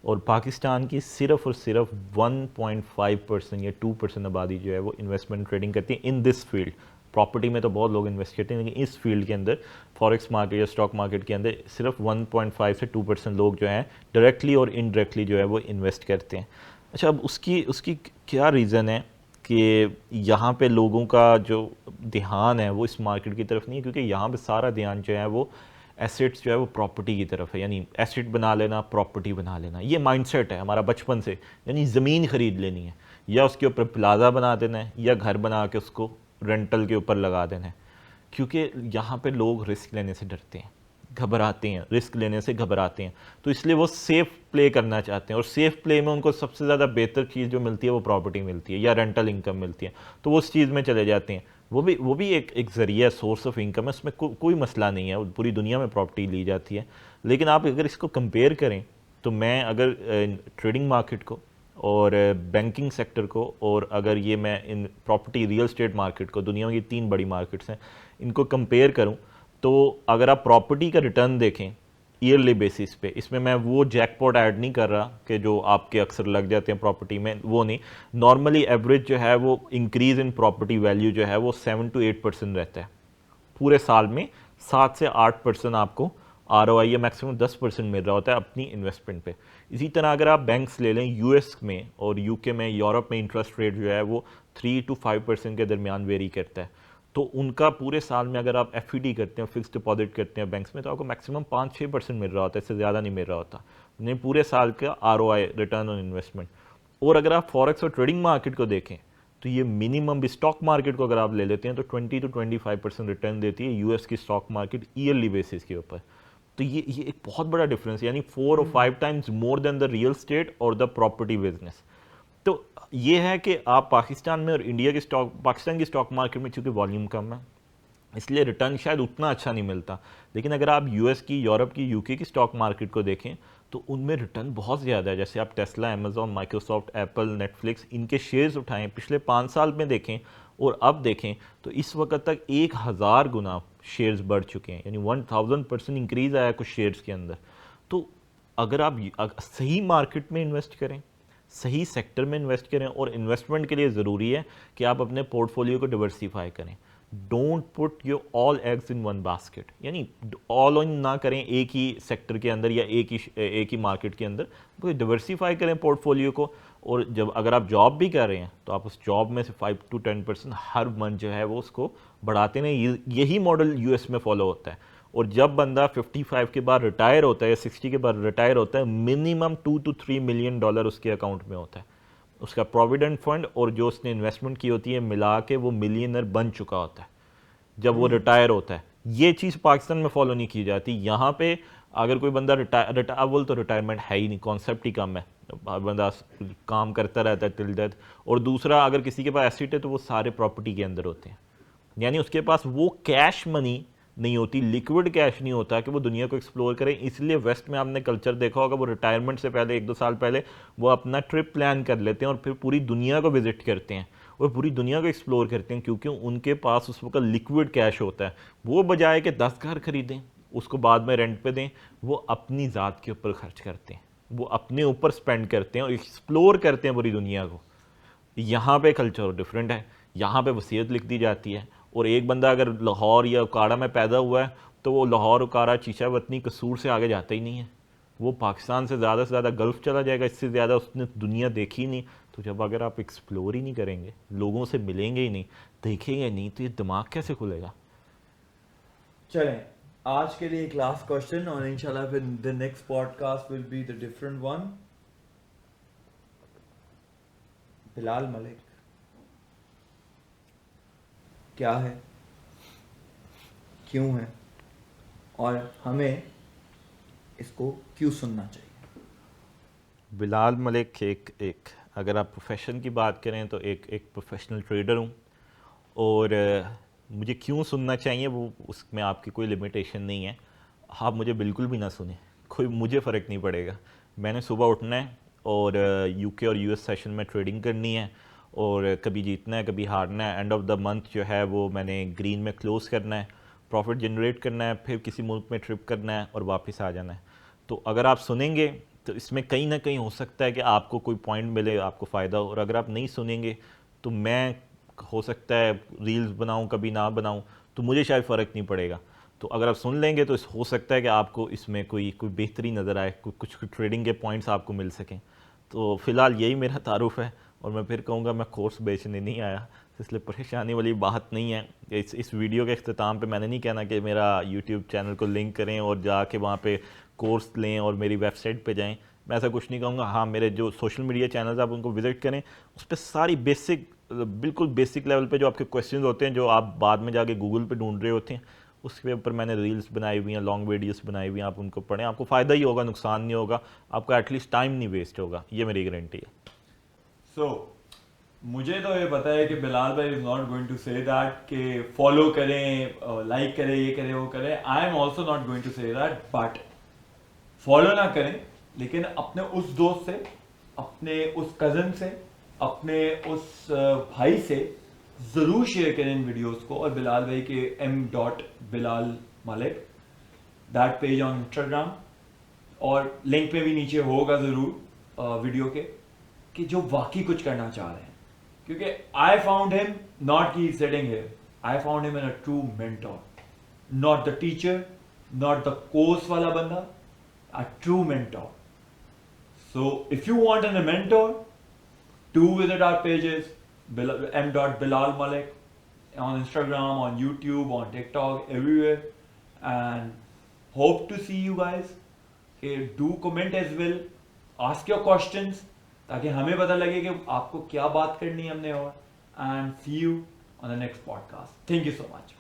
Speaker 2: और पाकिस्तान की सिर्फ और सिर्फ 1.5% या 2% आबादी जो है वो इन्वेस्टमेंट ट्रेडिंग करती है इन दिस फील्ड। प्रॉपर्टी में तो बहुत लोग इन्वेस्ट करते हैं, लेकिन इस फील्ड के अंदर, फॉरेक्स मार्केट या स्टॉक मार्केट के अंदर, सिर्फ 1.5 से 2% लोग जो हैं डायरेक्टली और इनडायरेक्टली जो है वो इन्वेस्ट करते हैं। अच्छा, अब उसकी उसकी क्या रीज़न है कि यहाँ पे लोगों का जो ध्यान है वो इस मार्केट की तरफ नहीं है, क्योंकि यहाँ पे सारा ध्यान जो है वो एसेट्स जो है वो प्रॉपर्टी की तरफ है, यानी एसेट बना लेना, प्रॉपर्टी बना लेना, ये माइंडसेट है हमारा बचपन से। यानी ज़मीन ख़रीद लेनी है, या उसके ऊपर प्लाजा बना देना है, या घर बना के उसको रेंटल के ऊपर लगा देना है। क्योंकि यहाँ पे लोग रिस्क लेने से डरते हैं, घबराते हैं, रिस्क लेने से घबराते हैं, तो इसलिए वो सेफ़ प्ले करना चाहते हैं, और सेफ़ प्ले में उनको सबसे ज़्यादा बेहतर चीज़ जो मिलती है वो प्रॉपर्टी मिलती है या रेंटल इनकम मिलती है, तो वो उस चीज़ में चले जाते हैं। वो भी एक ज़रिया, सोर्स ऑफ इनकम है, उसमें कोई मसला नहीं है, पूरी दुनिया में प्रॉपर्टी ली जाती है। लेकिन आप अगर इसको कंपेयर करें, तो मैं अगर ट्रेडिंग मार्केट को और बैंकिंग सेक्टर को, और अगर ये मैं in property real estate market को, दुनिया की 3 बड़ी मार्केट्स हैं, इनको कंपेयर करूं, तो अगर आप प्रॉपर्टी का रिटर्न देखें ईयरली बेसिस पे, इसमें मैं वो जैकपॉट ऐड नहीं कर रहा कि जो आपके अक्सर लग जाते हैं प्रॉपर्टी में, वो नहीं। नॉर्मली एवरेज जो है वो इंक्रीज इन प्रॉपर्टी वैल्यू जो है वो 7 to 8% रहता है पूरे साल में। 7 से 8% आपको ROI या मैक्सिमम 10% मिल रहा होता है अपनी इन्वेस्टमेंट पे। इसी तरह अगर आप बैंक्स ले लें, यूएस में और यूके में, यूरोप में इंटरेस्ट रेट जो है वो 3 to 5% के दरमियान वेरी करता है। तो उनका पूरे साल में अगर आप FD करते हैं, फिक्स डिपॉजिट करते हैं बैंक्स में, तो आपको मैक्सिमम 5-6% मिल रहा होता है, इससे ज़्यादा नहीं मिल रहा होता, नहीं पूरे साल का ROI, रिटर्न ऑन इन्वेस्टमेंट। और अगर आप फॉरेक्स और ट्रेडिंग मार्केट को देखें, तो ये मिनिमम भी, स्टॉक मार्केट को अगर आप ले लेते हैं तो 20 to 25% रिटर्न देती है यूएस की स्टॉक मार्केट ईयरली बेसिस के ऊपर। तो ये एक बहुत बड़ा डिफरेंस है, यानी 4 or 5 times more than the real estate और द प्रॉपर्टी बिजनेस। तो ये है कि आप पाकिस्तान में और इंडिया के स्टॉक, पाकिस्तान की स्टॉक मार्केट में चूंकि वॉल्यूम कम है, इसलिए रिटर्न शायद उतना अच्छा नहीं मिलता। लेकिन अगर आप यूएस की, यूरोप की, यूके की स्टॉक मार्केट को देखें, तो उनमें रिटर्न बहुत ज़्यादा है। जैसे आप Tesla, Amazon, Microsoft, Apple, Netflix, इनके शेयर्स उठाएं पिछले 5 साल में देखें और अब देखें, तो इस वक्त तक 1000 गुना शेयर्स बढ़ चुके हैं, यानी 1000% इंक्रीज़ आया कुछ शेयर्स के अंदर। तो अगर आप सही मार्केट में इन्वेस्ट करें, सही सेक्टर में इन्वेस्ट करें, और इन्वेस्टमेंट के लिए ज़रूरी है कि आप अपने पोर्टफोलियो को डिवर्सिफाई करें। Don't put your all eggs in one basket, यानी ऑल इन ना करें एक ही सेक्टर के अंदर या एक ही मार्केट के अंदर, डिवर्सिफाई करें पोर्टफोलियो को। और जब अगर आप जॉब भी कर रहे हैं, तो आप उस जॉब में से 5 to 10% हर मंथ जो है वो उसको बढ़ाते नहीं। यही मॉडल यूएस में फॉलो होता है। और जब बंदा 55 के बाद रिटायर होता है या 60 के बाद रिटायर होता है, मिनिमम $2 to 3 मिलियन उसके अकाउंट में होता है, उसका प्रोविडेंट फंड और जो उसने इन्वेस्टमेंट की होती है मिला के वो मिलियनर बन चुका होता है जब वो रिटायर होता है। ये चीज़ पाकिस्तान में फॉलो नहीं की जाती। यहाँ पे अगर कोई बंदा अव्वल तो रिटायरमेंट है ही नहीं, कॉन्सेप्ट ही कम है, बंदा काम करता रहता है टिल डेथ। और दूसरा, अगर किसी के पास एसेट है तो वो सारे प्रॉपर्टी के अंदर होते हैं, यानी उसके पास वो कैश मनी नहीं होती, लिक्विड कैश नहीं होता कि वो दुनिया को एक्सप्लोर करें। इसलिए वेस्ट में आपने कल्चर देखा होगा, वो रिटायरमेंट से पहले 1-2 साल पहले वो अपना ट्रिप प्लान कर लेते हैं और फिर पूरी दुनिया को विजिट करते हैं और पूरी दुनिया को एक्सप्लोर करते हैं, क्योंकि उनके पास उस वक्त लिक्विड कैश होता है। वो बजाय कि 10 घर खरीदें, उसको बाद में रेंट पे दें, वो अपनी ज़ात के ऊपर खर्च करते हैं, वो अपने ऊपर स्पेंड करते हैं और एक्सप्लोर करते हैं पूरी दुनिया को। यहाँ पे कल्चर डिफरेंट है, यहाँ पे वसीयत लिख दी जाती है। और एक बंदा अगर लाहौर या उकाड़ा में पैदा हुआ है, तो वो लाहौर, उकाड़ा, चीशा वतनी, कसूर से आगे जाता ही नहीं है। वो पाकिस्तान से ज़्यादा गल्फ़ चला जाएगा, इससे ज़्यादा उसने दुनिया देखी ही नहीं। तो जब अगर आप एक्सप्लोर ही नहीं करेंगे, लोगों से मिलेंगे ही नहीं, देखेंगे नहीं, तो ये दिमाग कैसे खुलेगा?
Speaker 1: चलें, आज के लिए एक लास्ट क्वेश्चन, और इंशाल्लाह फिर the next podcast will be the different one. Bilal Malik क्या है, क्यों है, और हमें इसको क्यों सुनना चाहिए?
Speaker 2: बिलाल मलिक एक अगर आप प्रोफेशन की बात करें तो एक प्रोफेशनल ट्रेडर हूँ। और मुझे क्यों सुनना चाहिए, वो उसमें आपकी कोई लिमिटेशन नहीं है। आप मुझे बिल्कुल भी ना सुने, कोई मुझे फ़र्क नहीं पड़ेगा। मैंने सुबह उठना है और यूके और यूएस सेशन में ट्रेडिंग करनी है, और कभी जीतना है कभी हारना है। एंड ऑफ द मंथ जो है वो मैंने ग्रीन में क्लोज़ करना है, प्रॉफिट जनरेट करना है, फिर किसी मुल्क में ट्रिप करना है और वापस आ जाना है। तो अगर आप सुनेंगे तो इसमें कहीं ना कहीं हो सकता है कि आपको कोई पॉइंट मिले, आपको फ़ायदा हो। और अगर आप नहीं सुनेंगे तो मैं, हो सकता है रील्स बनाऊं कभी ना बनाऊं, तो मुझे शायद फ़र्क नहीं पड़ेगा। तो अगर आप सुन लेंगे तो हो सकता है कि आपको इसमें कोई बेहतरी नज़र आए, कुछ ट्रेडिंग के पॉइंट्स आपको मिल सकें। तो फ़िलहाल यही मेरा तारुफ है, और मैं फिर कहूँगा मैं कोर्स बेचने नहीं आया, इसलिए परेशानी वाली बात नहीं है। इस वीडियो के अख्ताम पे मैंने नहीं कहना कि मेरा यूट्यूब चैनल को लिंक करें और जाके वहाँ पे कोर्स लें और मेरी वेबसाइट पे जाएं, मैं ऐसा कुछ नहीं कहूँगा। हाँ, मेरे जो सोशल मीडिया चैनल्स आप उनको विज़िट करें, उस पर सारी बिल्कुल बेसिक लेवल पे जो आपके क्वेश्चन होते हैं, जो आप बाद में जाके गूगल पे ढूंढ रहे होते हैं, उसके ऊपर मैंने रील्स बनाई हुई हैं, लॉन्ग वीडियोस बनाई हुई हैं, आप उनको पढ़ें, आपको फ़ायदा ही होगा, नुकसान नहीं होगा, आपका एटलीस्ट टाइम नहीं वेस्ट होगा, ये मेरी गारंटी है।
Speaker 1: सो मुझे तो ये पता है कि बिलाल भाई is not going to say that कि फॉलो करें, लाइक करें, ये करें, वो करें। I am also not going to say that, but follow ना करें, लेकिन अपने उस दोस्त से, अपने उस कज़न से, अपने उस भाई से ज़रूर शेयर करें इन वीडियोस को। और बिलाल भाई के m.bilal malik that page on Instagram, और लिंक पे भी नीचे होगा ज़रूर वीडियो के, कि जो वाकई कुछ करना चाह रहे हैं। क्योंकि आई फाउंड हिम नॉट की sitting here, I found him in a true mentor, not the teacher, not the course वाला बंदा, a true mentor. So if you want a mentor, do visit our pages, m.bilal malik on Instagram, on YouTube, on TikTok, everywhere, and hope to see you guys. Okay, do comment as well, ask your questions, ताकि हमें पता लगे कि आपको क्या बात करनी है हमने। और and see you on the next podcast. Thank you so much.